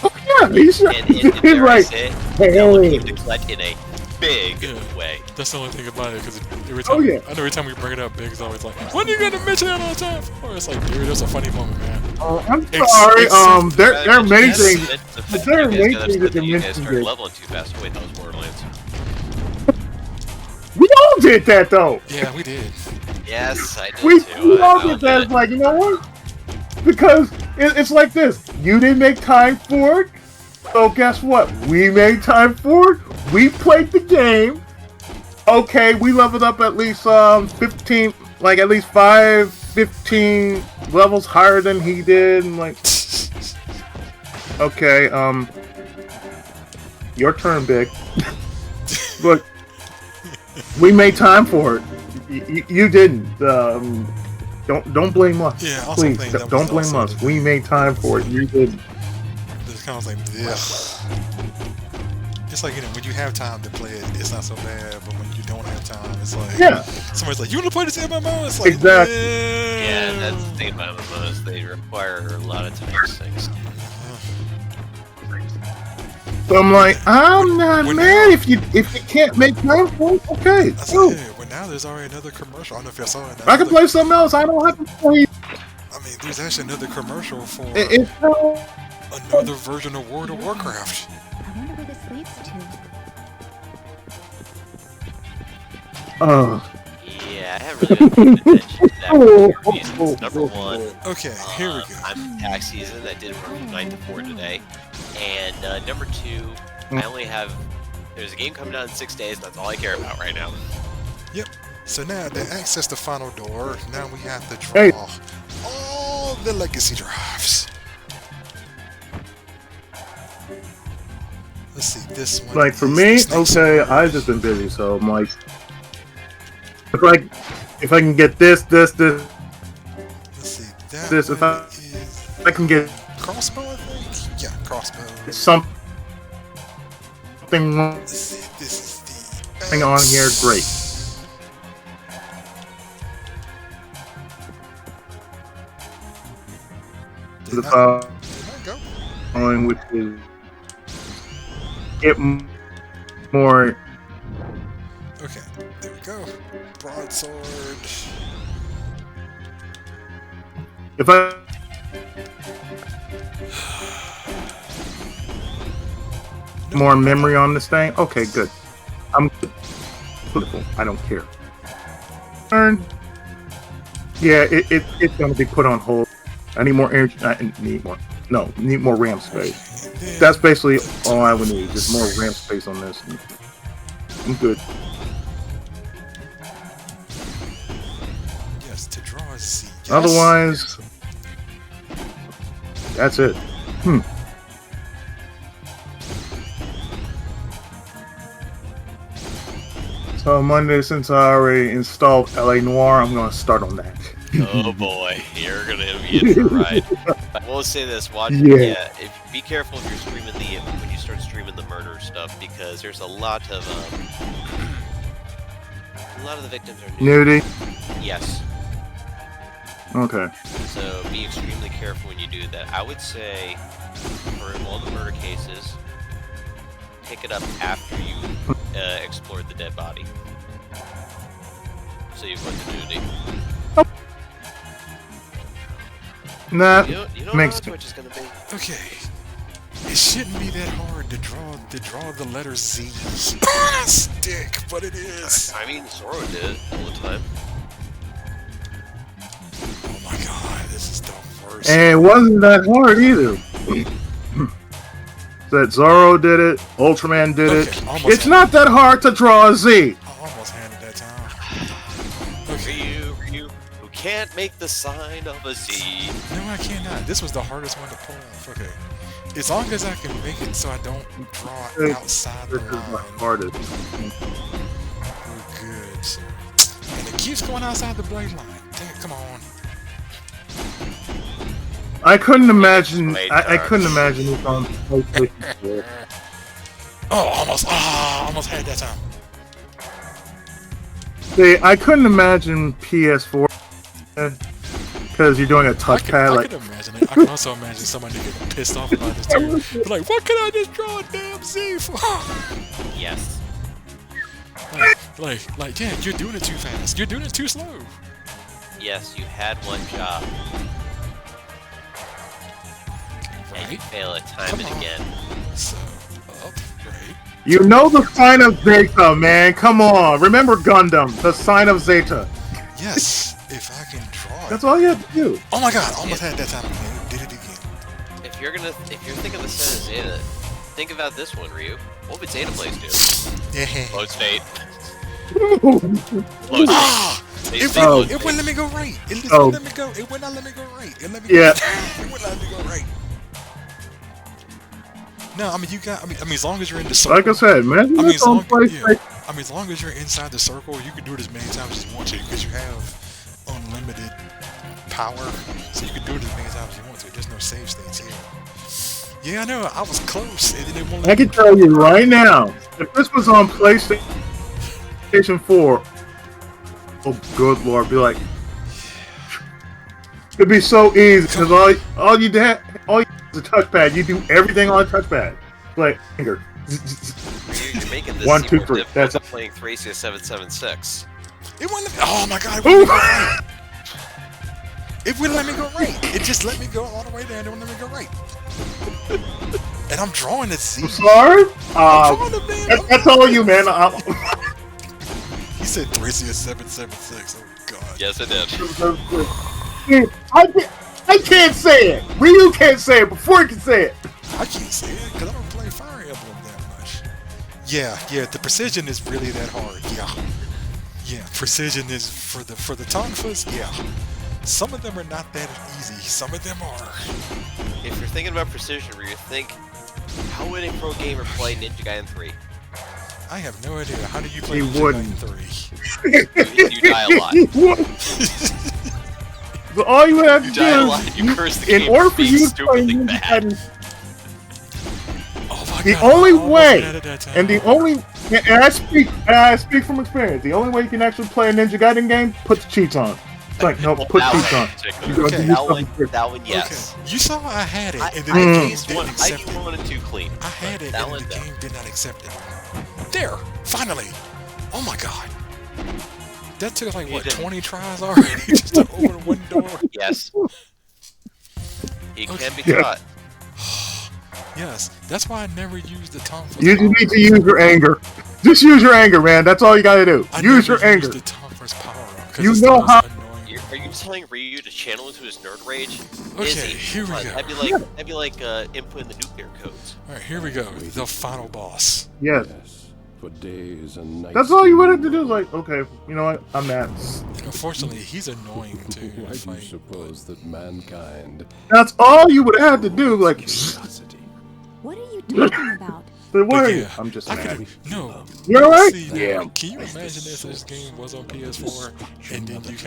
Oh yeah, he's And dare I right. say, the devil Hey. came to collect in a big way. That's the only thing about it, because every time, Oh, yeah. I know every time we bring it up, Big's always like, "When are you gonna mention that all the time for?" It's like, dude, that's a funny moment, man. I'm sorry. There are many Yes, things. but There are you many guys things that gotta- you you guys mentioned started here. leveling too fast. Wait, that was Borderlands. We all did that though. Yeah, we did. Yes, I did We too. all I'll did that. admit It's like, you know what? Because it's like this. You didn't make time for it. So guess what? We made time for it. We played the game. Okay, we leveled up at least 15, like at least 15 levels higher than he did. And like, okay, your turn, Big. Look, we made time for it. You didn't. Don't blame us. Yeah, also Please, think that don't was blame also us. the- We made time for it. You didn't. It's kind of like, ugh. It's like, you know, when you have time to play it, it's not so bad, but when you don't have time, it's like, Yeah. somebody's like, you want to play this MMO? It's like, Exactly. Yeah, that's the thing about MMOs. They require a lot of time to things. So I'm like, I'm not When mad now- if you can't make time for it. Okay, I cool. said, well, now there's already another commercial. I don't know if y'all saw it. I can play something else. I don't have to play. I mean, there's actually another commercial for It's another version of World of Warcraft. I wonder where this leads to. Yeah, I haven't really been paying attention to that for 2 reasons. Number one, Okay, here we go. I'm in tax season. I did work from 9 to 4 today. And number two, I only have. There's a game coming out in 6 days, and that's all I care about right now. Yep. So now to access the final door, now we have to draw Hey. all the legacy drives. Let's see, this one. like for is me. the snake Okay, sword. I've just been busy, so I'm like, if I can get this, Let's see, that this, if one I- is I can get crossbow, I think. Yeah, crossbow. something Let's see, this is the on here. Great. Did The not, did not go. following, which is get more. Okay, there we go. Broadsword. If I more memory on this thing, okay, good. I'm good. I don't care. Turn. Yeah, it's gonna be put on hold. I need more energy. I need more. No, need more RAM space. And then That's basically all I would need. Just more RAM space on this. I'm good. yes, to draw a Z. Yes. Otherwise, that's it. So Monday, since I already installed LA Noir, I'm gonna start on that. Oh boy, you're gonna be in for a ride. I will say this: watch. Yeah. Be careful if you're streaming when you start streaming the murder stuff, because there's a lot of the victims are new. Nudity. Yes. Okay. So be extremely careful when you do that. I would say for all the murder cases, pick it up after you explored the dead body. So you've went to nudity. Nah, You don't makes know what Twitch is gonna be. Okay. It shouldn't be that hard to draw the letter Z on a stick, but it is. I mean, Zoro did it all the time. Oh my god, this is the worst. and it wasn't that hard either. That Zorro did it, Ultraman did Okay, it. almost It's had not that hard to draw a Z. I almost had it that time. Okay. Ryu, who can't make the sign of a Z. No, I cannot. This was the hardest one to pull off. Okay. As long as I can make it so I don't draw This outside the is the line, hardest. we're good. So. And it keeps going outside the blade line. Dang it, come on. I couldn't imagine. Wait, I couldn't imagine this on PlayStation 4. Oh, almost had that time. See, I couldn't imagine PS4 because you're doing a touchpad. I Like, can imagine it. I can also imagine somebody getting pissed off about this too. They're like, what can I just draw a damn Z for? Yes. Like, yeah, you're doing it too fast. You're doing it too slow. Yes, you had one job. And you Right? fail it time Come and on. again. So, up, right? you know the sign of Zeta, man. Come on. Remember Gundam, the sign of Zeta. Yes, if I can draw it. That's all you have to do. Oh my god, almost had that time again. Did it again. If you're thinking of the set of Zeta, think about this one, Ryu. What would Zeta Blaze do? Yeah. Load state. Load Ah! state. It State load wouldn't state. let me go right. It just Oh. wouldn't let me go. It would not let me go right. It let me Yeah. go. It wouldn't let me go right. No, I mean you got. I mean, as long as you're in the circle. Like I said, man. I mean, That's as on long, PlayStation. yeah. I mean, as long as you're inside the circle, you can do it as many times as you want to because you have unlimited power, so you can do it as many times as you want to. There's no save states here. Yeah, I know. I was close, and then it won't I let me can tell you right now, if this was on PlayStation 4, oh good lord, be like, it'd be so easy because all you is a touchpad. You do everything on a touchpad. Like finger. You're making this 1, seem 2, more 3. difficult That's than playing Thracia 776. It wouldn't let me. Oh my god! It wouldn't let me go right. It wouldn't let me go right. It just let me go all the way down. It wouldn't let me go right. And I'm drawing the Z. I'm sorry. I'm drawing the man. That's all you, man. He said Thracia 776. Oh god. Yes, it did. I can't say it. Ryu can't say it before he can say it. I can't say it because I don't play Fire Emblem that much. Yeah, the precision is really that hard. Yeah, precision is for the Tonfas. Yeah, some of them are not that easy. Some of them are. If you're thinking about precision, Ryu, think, how would a pro gamer play Ninja Gaiden 3? I have no idea. How do you play He Ninja wouldn't. Gaiden 3? You die a lot. But all you have to You die a do lot. You curse the in game order for for being you to play stupidly Ninja bad. Gaiden, Oh my the god. only I almost way, had it that time. and the only, and I speak from experience. The only way you can actually play a Ninja Gaiden game, put the cheats on. It's like, no, put That cheats one on. in particular. You gotta Okay. do That something one, different. that one, yes. Okay, you saw I had it, I, and then I the game used didn't one. I accept used it. one and two clean. I had it, That and one the done. game did not accept it. There, finally. Oh my god. That took like, what, did. 20 tries already just to open one door? Yes. He can be Yeah. caught. Yes, that's why I never used the Tonfas You power. just need to use your anger. Just use your anger, man. That's all you gotta do. I Use never your anger. used the Tonfas power up, 'cause You it's know the most how- annoying. Are you telling Ryu to channel into his nerd rage? Okay, Is he? here we go. That'd be like inputting the nuclear codes. Alright, here we go. The final boss. Yes. For days and nights. That's all you would have to do. Like, okay, you know what? I'm mad. And unfortunately, he's annoying too. Why It's do you like, suppose that mankind That's all you would have to do. Like, curiosity? What are you talking about? say, why are but you? yeah, I'm just I mad. could no. You alright? See, now, Yeah. Can you imagine if this game was on PS4 and then you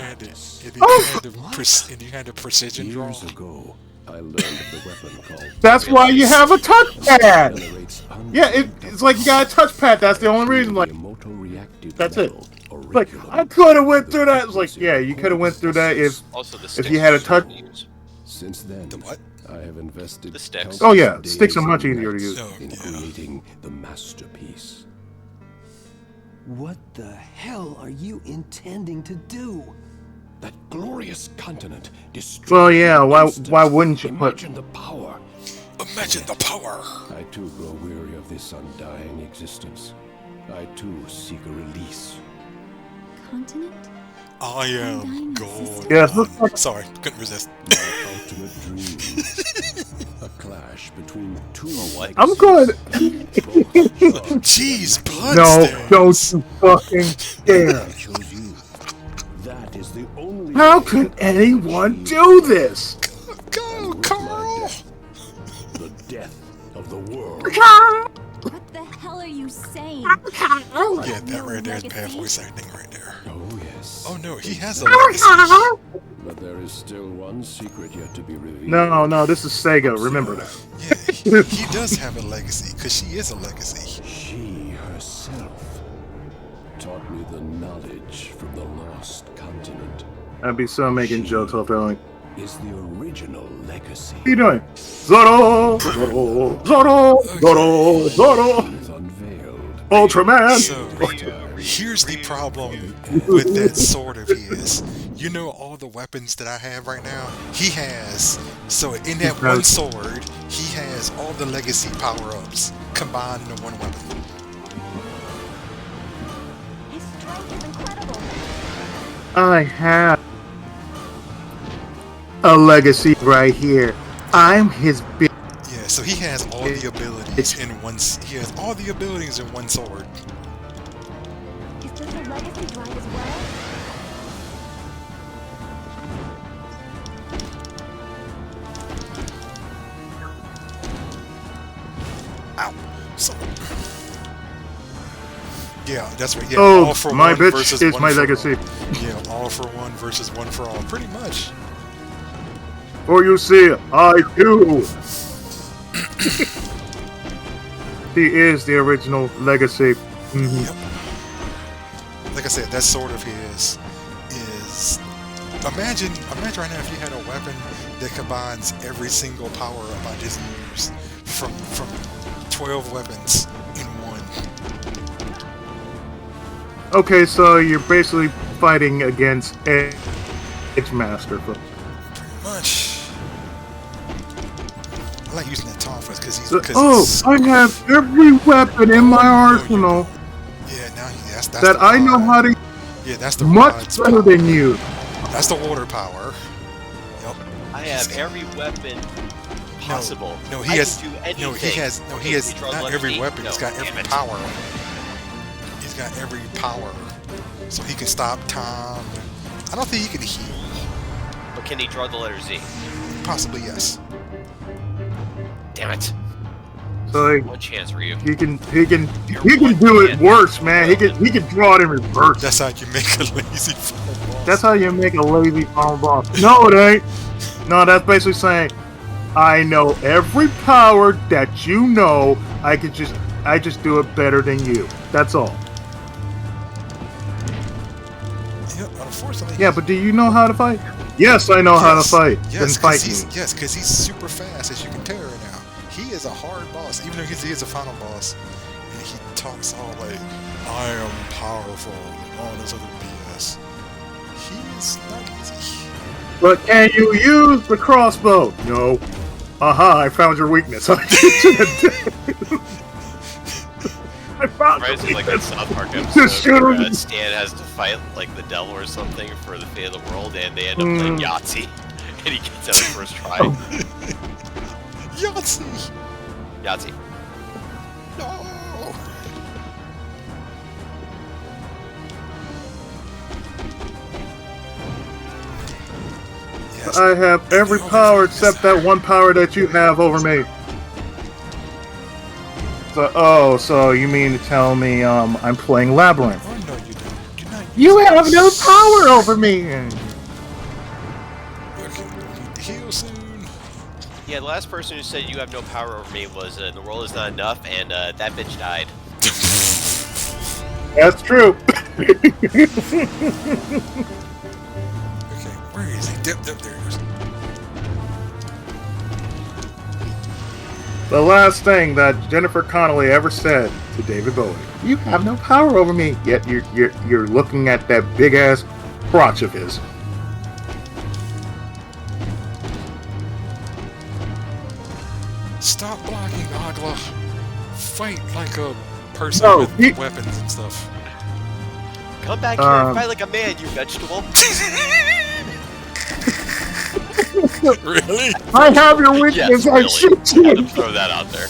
had the precision draw? Years ago, I learned of the weapon called. That's why you have a touchpad. Generates Yeah, it's like you got a touchpad. That's the only reason. Like, reactive that's it. metal, like auriculum. I could have went through that. It's like, yeah, you could have went through that if. Also, the If sticks you had a are so touch- easy to use. Since then, The what? I have invested. The sticks. countless Oh, yeah, days sticks are and much easier to nights use. Oh, in yeah. creating the masterpiece. What the hell are you intending to do? That glorious continent destroyed. Well, yeah. in Why instant. wouldn't you put? Imagine the power. Imagine the power. I too grow weary of this undying existence. I too seek a release. Continent? I am Undying God. existence? Yeah, looks like Sorry, couldn't resist. My ultimate dream. A clash between two. what? I'm good. Jeez, blood No, stains. don't you fucking dare. I chose you. That is the only. How way could anyone do this? Go, with Carl. my death, the death of the world. What the hell are you saying? Yeah, that right there is bad Legacy? voice acting right there. Oh yes. Oh no, he has a legacy. But there is still one secret yet to be revealed. No, this is Sega. Remember that. Yeah, he does have a legacy, because she is a legacy. She herself. taught me the knowledge from the lost continent. I'd be so making jokes off that. Like, Is the original legacy. what are you doing? Zoro! Zoro! Zoro! Zoro! Zoro! Is unveiled. Ultraman! So, here's the problem with that sword of his. You know all the weapons that I have right now? He has. So in that one sword, he has all the legacy power-ups combined into one weapon. His strength is incredible. I have a legacy right here. I'm his big. Yeah, so he has all the abilities in one. He has all the abilities in one sword. Is this a legacy drive as well? Ow. So, yeah, that's right. Yeah, Oh, all for my one bitch versus is one my for legacy. all. Yeah, all for one versus one for all. Pretty much. For you see, I do. He is the original legacy. Mhm. Yep. Like I said, that sword of his is. Imagine right now if you had a weapon that combines every single power up I just used from 12 weapons in one. Okay, so you're basically fighting against Edge Master. Pretty much. I like using that taunt fist because he's. I have every weapon in my arsenal Yeah, now that's that the I know mod. how to Yeah, that's the much mod's better power. than you. That's the water power. Yep. I have every weapon possible. No, I he has. can do anything. No, he has. No, he has Control not letter every D. weapon. He's No, got every damn it. power. He's got every power, so he can stop time. I don't think he can heal. But can he draw the letter Z? Possibly yes. Damn it. So One chance, Ryu. he can do it worse, man. He can draw it in reverse. That's how you make a lazy final boss. That's how you make a lazy final boss. No, it ain't. No, that's basically saying, I know every power that you know. I just do it better than you. That's all. Yeah, unfortunately. Yeah, but do you know how to fight? Yes, I know how to fight. Then Yes, fight because me. he's super fast, as you can tell right now. He is a hard boss, even though he is a final boss. And he talks all like, I am powerful, and all this other BS. He's not easy. But can you use the crossbow? No. Aha, I found your weakness. I found your Surprising, like that weakness. South Park Just episode shoot where him. Stan has to fight like the devil or something for the fate of the world, and they end up playing Yahtzee, and he gets out the first try. Yahtzee! Yahtzee. No! Yes. I have every power except that one power that you have over me. So you mean to tell me I'm playing Labyrinth? Oh, no, you don't. You're not You have no power over me! Okay, heal soon. Yeah, the last person who said you have no power over me was the world is not enough, and that bitch died. That's true. Okay, where is he? There he goes. The last thing that Jennifer Connelly ever said to David Bowie. You have no power over me. Yet you're looking at that big ass crotch of his. Stop blocking, Agla. Fight like a person No, with he- weapons and stuff. Come back here and fight like a man, you vegetable. Really? I have your weakness. Yes, I really. shoot Had you. to throw that out there.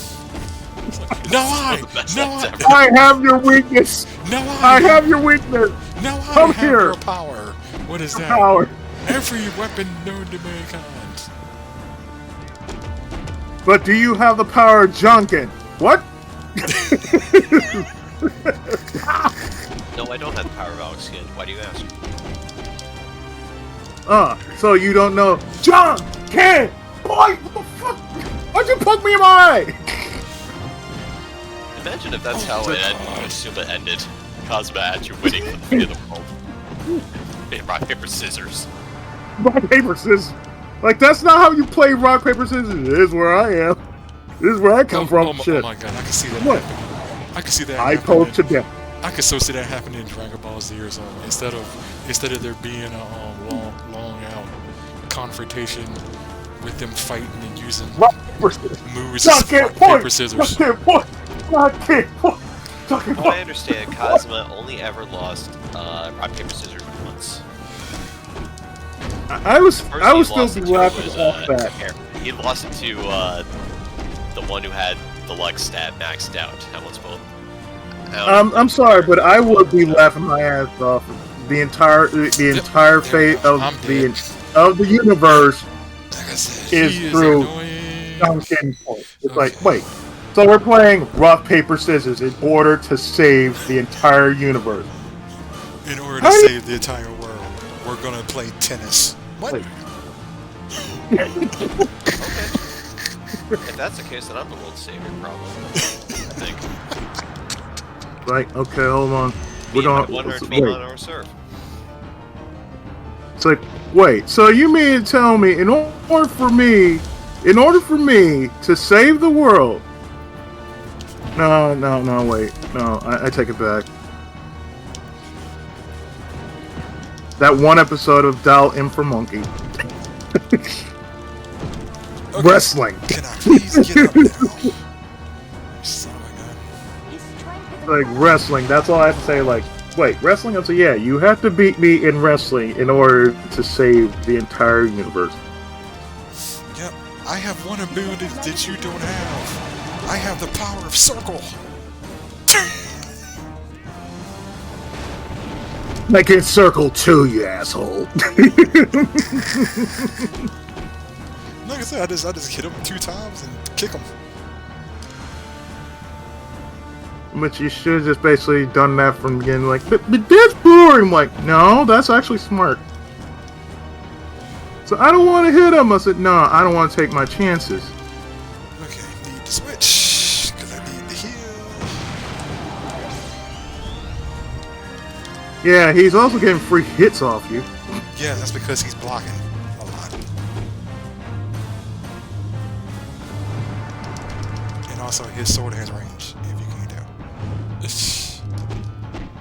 No, I! Best No, sentence I! I have your weakness. No, I have your weakness. No, I Come have here. your power. What is that? Power. Every weapon known to mankind. But do you have the power of Junkin? What? No, I don't have the power of Alex Skin. Why do you ask? So you don't know John Ken? Boy, what the fuck? Why'd you poke me in my eye? Imagine if that's how it assume it ended. Cosma actually winning for the fate of the world. In rock, paper, scissors. Rock, paper, scissors. Like, that's not how you play rock, paper, scissors. This is where I am. This is where I come from. Oh Shit. my god, I can see that What? happening. I can see that I happening. told to death. I could so see that happening in Dragon Ball Z or something. Instead of there being a long out confrontation with them fighting and using Rock, paper, scissors. moves Rock, as rock, point. paper, scissors. Rock, point. Rock, point. From what I understand, Cosma only ever lost rock, paper, scissors once. I was still be laughing off that. He lost it to the one who had the luck stat maxed out. That one's both. I'm sorry, but I would be laughing my ass off. The entire fate of the universe Like I said, is he through annoying. Duncan Point. It's like, wait, so we're playing rock, paper, scissors in order to save the entire universe. In order to save the entire world, we're gonna play tennis. What? Wait. If that's the case, then I'm the world savior, probably. I think. Like, okay, hold on. We're One going. hundred feet on our serve. It's like, wait, so you mean to tell me in order for me to save the world? No, wait, no, I take it back. That one episode of Dial M for Monkey. Okay. Wrestling. Can I please get up now? Son of a gun. Like wrestling, that's all I have to say. Like, wait, wrestling? I'll say, yeah, you have to beat me in wrestling in order to save the entire universe. Yep, I have one ability that you don't have. I have the power of circle. I can circle too, you asshole. Like I said, I just hit him 2 times and kick him. But you should have just basically done that from the beginning. Like, but that's boring. I'm like, no, that's actually smart. So I don't want to hit him. I said, no, I don't want to take my chances. Okay, need to switch because I need to heal. Yeah, he's also getting free hits off you. Yeah, that's because he's blocking a lot. And also, his sword has range, if you can tell.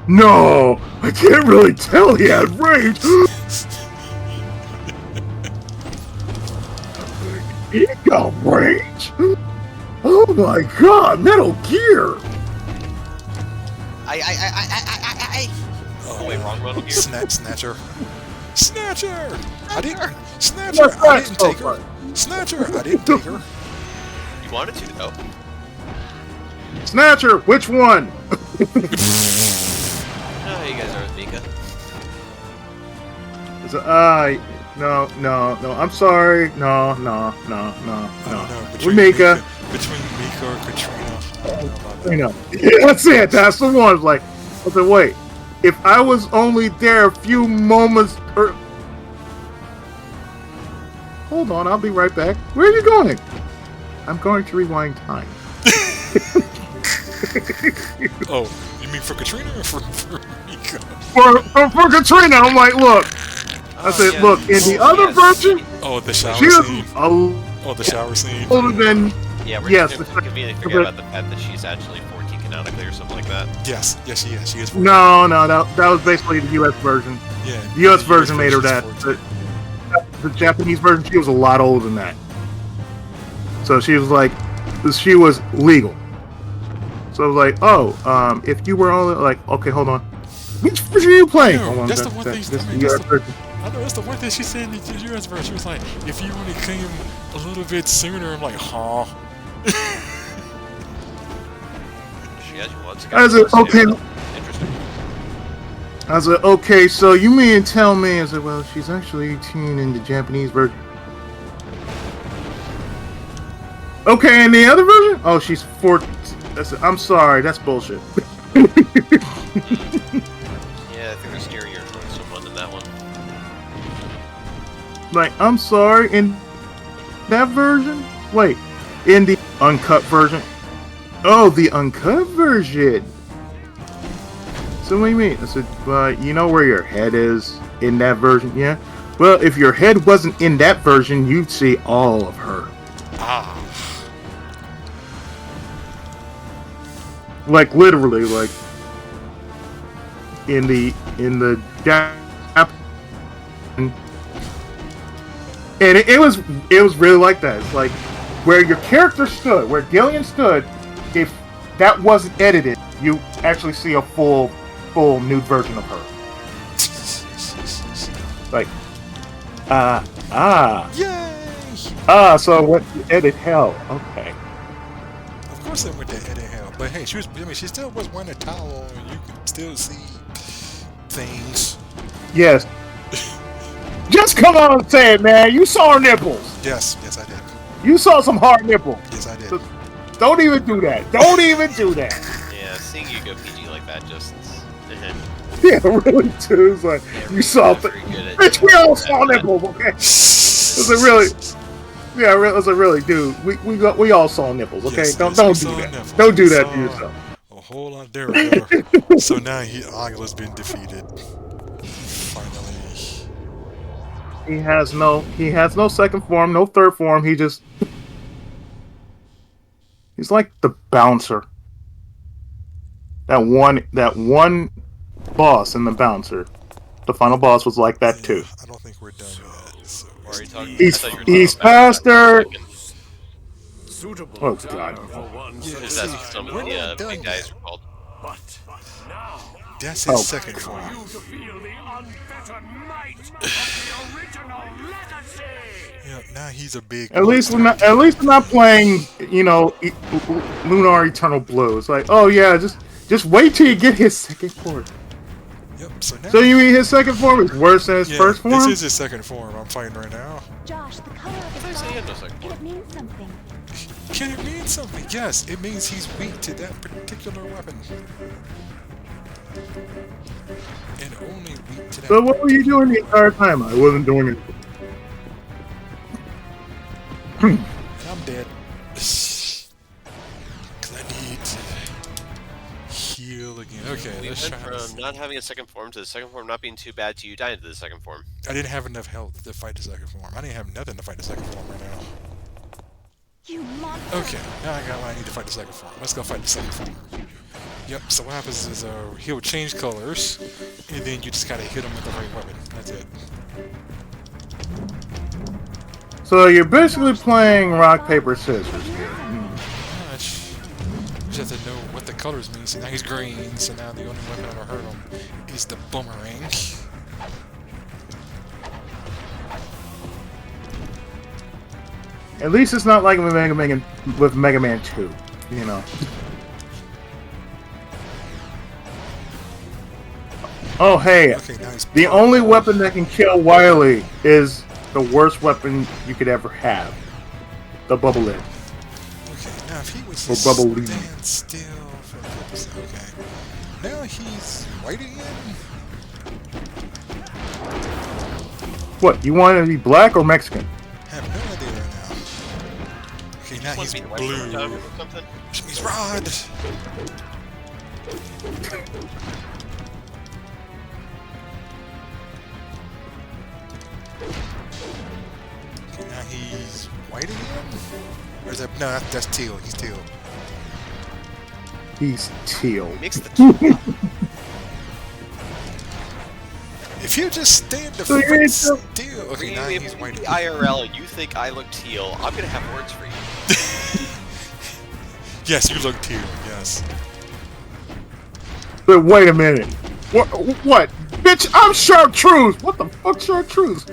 No, I can't really tell he had range. He got range. Oh my god, Metal Gear. Oh wait, wrong Metal Gear. Snatcher. Snatcher! I didn't. Snatcher! I didn't take her. Snatcher! I didn't take her. You wanted to, though. Snatcher, which one? Oh, you guys are with Mika. No, I'm sorry. No. I don't know. With Mika. Between Mika or Katrina. I don't know about that. Yeah, that's it. That's the one. Like, I said, wait. If I was only there a few moments, hold on, I'll be right back. Where are you going? I'm going to rewind time. Oh, you mean for Katrina or for Mika? For Katrina, I'm like, look. I said, look, in the other version, Oh, the shower she was scene. a The shower scene. older than. Yeah, we're Yes, just conveniently forget about the fact that she's actually 14 canonically or something like that. Yes, she is. She is. 14. No, that was basically the U.S. version. Yeah. The U.S. version made her she's that. 14. The Japanese version, she was a lot older than that. So she was like, she was legal. So I was like, oh, if you were only like, okay, hold on. Which version are you playing? Yeah, Hold on, that's the one thing. I know that's the one thing she said in the U.S. version. She was like, if you only came a little bit sooner, I'm like, huh? She actually wants to I said, okay. Interesting. I was like, okay, so you mean to tell me? I said, well, she's actually 18 in the Japanese version. Okay, in the other version? Oh, she's 14. I'm sorry, that's bullshit. Yeah, I think they're scarier towards someone than that one. Like, I'm sorry, in that version? Wait, in the uncut version? Oh, the uncut version. So what do you mean? I said, you know where your head is in that version? Yeah. Well, if your head wasn't in that version, you'd see all of her. Ah. Like literally, like in the gap, and it was really like that. It's like where your character stood, where Gillian stood. If that wasn't edited, you actually see a full nude version of her. Like, Yay! so I went to edit hell. Okay. Of course I went to edit hell, but hey, she still was wearing a towel, and you could still see things. Yes. Just come on and say it, man. You saw her nipples. Yes, I did. You saw some hard nipples. Yes, I did. So, don't even do that. Don't even do that. Yeah, seeing you go PG like that just. Yeah, really, too. It's like, Yeah, you saw not very good at Bitch, we doing all that. saw nipples, okay? It was a really... Yeah, it was a really, dude. We all saw nipples, okay? Yes, don't yes, we do saw that. nipples. Don't do We that to saw yourself. A whole lot. There we go. So now Aguilar's been defeated. Finally. He has no second form, no third form. He's like the bouncer. That one boss in the bouncer. The final boss was like that too. I don't think we're done yet. So Or are you talking? He's- I thought you were talking he's about faster. Suitable Oh, time God. for one Yeah, such Because see, that's what some of we're the not done big guys yet. are called. But now, That's his Oh. second form. you to feel the unfettered might of the original legacy. Yeah, now he's a big. At least we're not playing, Lunar Eternal Blue. It's like, oh yeah, just wait till you get his second form. Yep. So now. So you mean his second form is worse than his yeah, first form? This is his second form. I'm fighting right now. Josh, the color of I his thought you said he had no body, second can form. it mean something? Can it mean something? Yes, it means he's weak to that particular weapon. And only weak to that. So what were you doing the entire time? I wasn't doing it. I'm dead. Because I need to heal again. Okay, We let's went try this. from not having a second form to the second form not being too bad to you dying to the second form. I didn't have enough health to fight the second form. I didn't have nothing to fight the second form right now. You monster! Okay, now I got what I need to fight the second form. Let's go fight the second form. Yep, so what happens is he'll change colors, and then you just gotta hit him with the right weapon. That's it. So you're basically playing rock paper scissors here. Gosh. You just have to know what the colors mean. So now he's green, so now the only weapon that'll hurt him is the boomerang. At least it's not like with Mega Man 2, you know. Oh hey, Okay, now he's the only weapon that can kill Wily is the worst weapon you could ever have. The bubble lid. Okay, now if he was Or to bubble lead. stand still for a couple seconds. Okay. Now he's white again? What, you want to be black or Mexican? I have no idea right now. Okay, now he's Want to be the white blue. one or something? Which means Rod! Okay, now he's white again? Or is that... No, that's teal. He's teal. He's teal. Mix the two. If you just stay in the So you're front into- still... Okay, You now if he's you white be again. IRL and you think I look teal, I'm gonna have words for you. Yes, you look teal. Yes. But wait a minute. What? Bitch, I'm chartreuse! What the fuck chartreuse?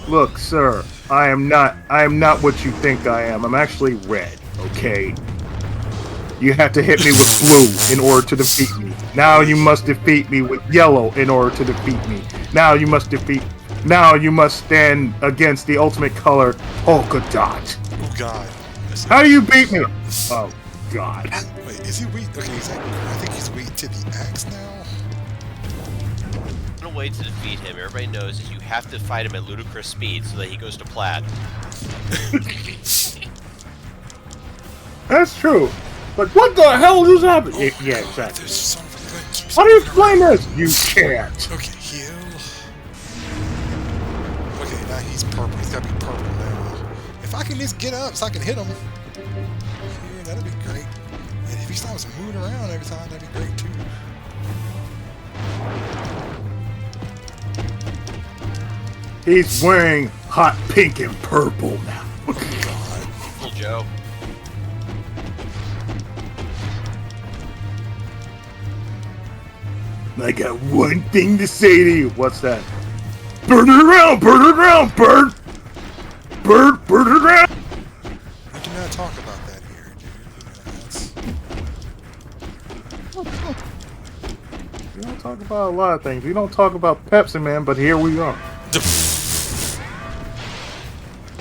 Look, sir, I am not what you think I am. I'm actually red, okay? You have to hit me with blue in order to defeat me. Now you must defeat me with yellow in order to defeat me. Now you must stand against the ultimate color, polka dot. Oh, God. How do you beat me? Oh, God. Wait, is he weak? Okay, I think he's weak to the axe now. one way to defeat him, everybody knows, is you have to fight him at ludicrous speed so that he goes to plaid. That's true. But what the hell just happened? Oh my Yeah, God, exactly. this son of a gun keeps How do you moving around. explain this? You can't. Okay, heal. Okay, now he's purple. He's gotta be purple now. If I can just get up so I can hit him, yeah, that'd be great. And if he stops moving around every time, that'd be great too. He's wearing hot pink and purple now. Oh God. Little Joe. I got one thing to say to you. What's that? Burn it around! Burn it around! Burn! Burn it around! We do not talk about that here, dude. We don't talk about a lot of things. We don't talk about Pepsi Man, but here we are.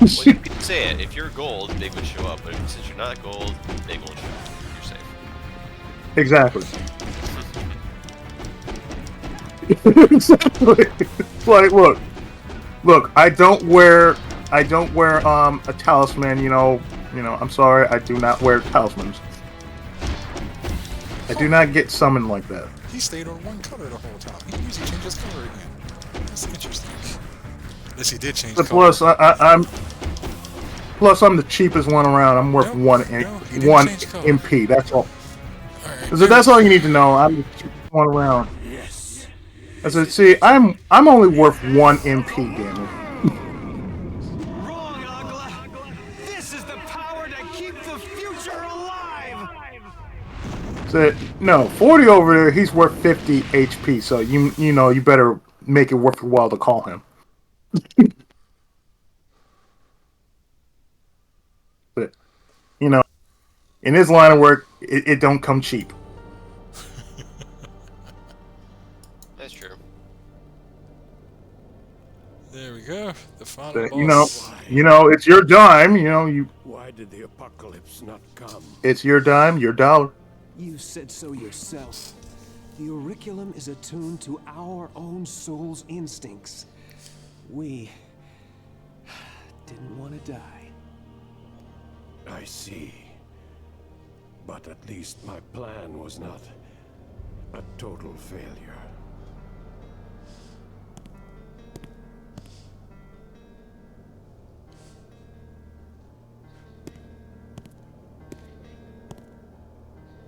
Well, you can say it. If you're gold, Big would show up. But since you're not gold, Big won't show up. You're safe. Exactly. Exactly. Like, look. I don't wear a talisman. You know. I'm sorry. I do not wear talismans. I do not get summoned like that. He stayed on one color the whole time. He usually changes color again. That's interesting. Unless he did change But color. plus I'm the cheapest one around. I'm worth No, he didn't one change color. MP. That's all. Alright, So that's all you need to know. I'm the cheapest one around. Yes. I said, see, I'm only worth 1 MP, damn it. Wrong, Agla. This is the power to keep the future alive. Said, no, 40 over there, he's worth 50 HP, so you better make it worth your while to call him. But, in his line of work, it don't come cheap. That's true. there we go. The final But, boss. it's your dime, Why did the apocalypse not come? it's your dime, your dollar. You said so yourself. The auriculum is attuned to our own soul's instincts. We didn't want to die. I see. But at least my plan was not a total failure.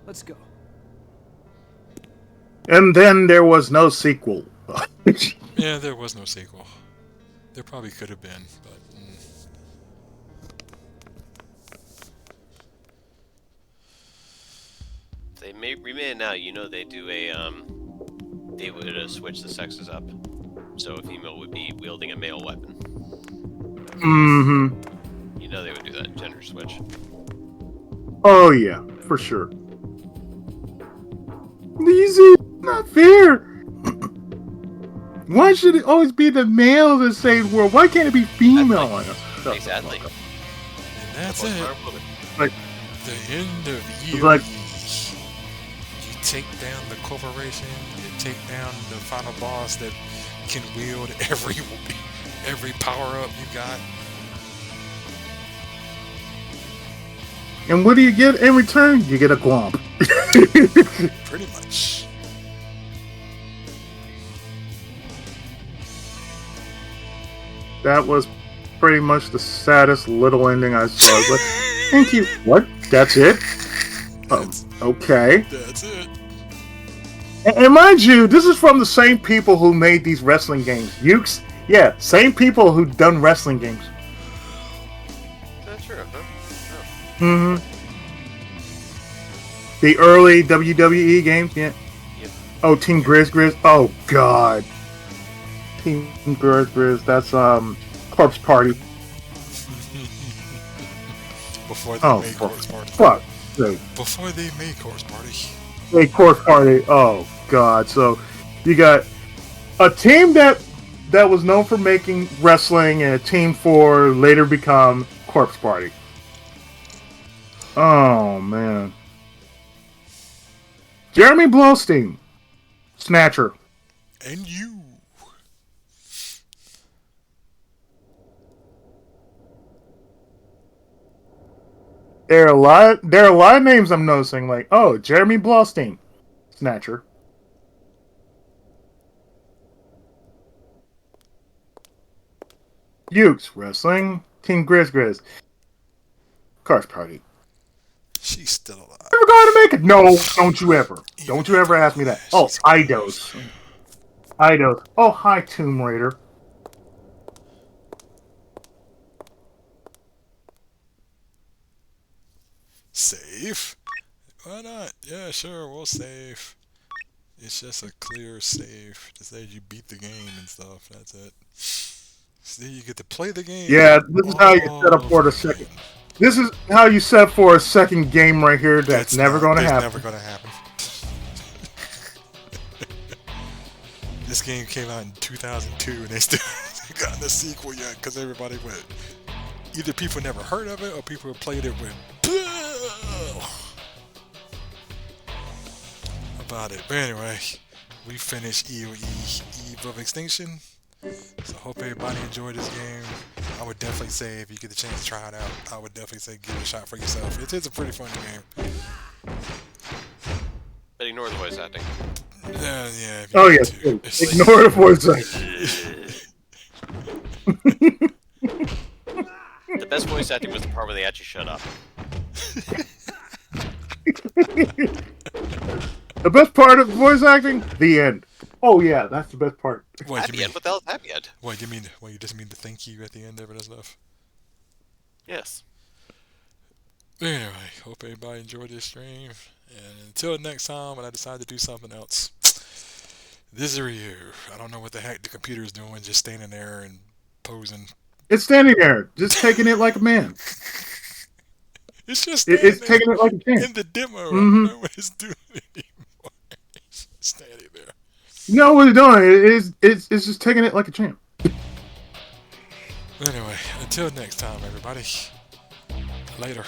Let's go. And then there was no sequel. Yeah, there was no sequel. There probably could have been, but... They may remade it now. You know they do a they would switch the sexes up. So a female would be wielding a male weapon. Mm-hmm. You know they would do that gender switch. Oh, yeah, for sure. Easy, not fair. Why should it always be the male that save the world? Why can't it be female? Exactly. And that's Most it. powerful- The end of EOE. like- You take down the corporation, you take down the final boss that can wield every power-up you got. And what do you get in return? You get a glomp. Pretty much. That was pretty much the saddest little ending I saw. I was like, thank you. What? That's it? Oh, okay. That's it. And mind you, this is from the same people who made these wrestling games. Ukes? Yeah, same people who done wrestling games. Is that true, huh? Mm-hmm. The early WWE games, yeah. Yep. Oh, Team Grizz. Oh, God. Team Grizz, that's, Corpse Party. Before they Oh, made Corpse Party. fuck. Dude. Before they made Corpse Party. A Corpse Party. Oh, God. So, you got a team that was known for making wrestling and a team for later become Corpse Party. Oh, man. Jeremy Blaustein. Snatcher. And you. There are a lot. There are a lot of names I'm noticing. Like, oh, Jeremy Blaustein, Snatcher. Ukes Wrestling, King Grizz, Cars Party. She's still alive. Ever going to make it? No, don't you ever. Don't you ever ask me that. Oh, She's Eidos. Eidos. Oh, hi, Tomb Raider. Save? Why not? Yeah, sure, we'll save. It's just a clear save to say you beat the game and stuff. That's it. See, you get to play the game. Yeah, this is how you set up for the over second. again. This is how you set up for a second game right here. That's never going to happen. Never going to happen. This game came out in 2002 and they still haven't gotten a sequel yet because everybody went. Either people never heard of it or people who played it went about it. But anyway, we finished EOE Eve of Extinction. So I hope everybody enjoyed this game. I would definitely say if you get the chance to try it out, I would definitely say give it a shot for yourself. It is a pretty fun game. But ignore the voice acting. Yeah. If you Oh, need yes. to. It's like- Ignore the voice acting. The best voice acting was the part where they actually shut up. The best part of voice acting? The end. Oh, yeah, that's the best part. What, Happy end? What the hell is happy end? What you mean? What you just mean to thank you at the end of it and stuff? Yes. Anyway, hope everybody enjoyed this stream. And until next time, when I decide to do something else, this is Ryu. I don't know what the heck the computer is doing, just standing there and posing. It's standing there, just taking it like a man. It's just It's taking it like a champ. in the demo. I Mm-hmm. don't know what it's doing anymore. It's just standing there. You know what it's doing? It's just taking it like a champ. Anyway, until next time, everybody. Later.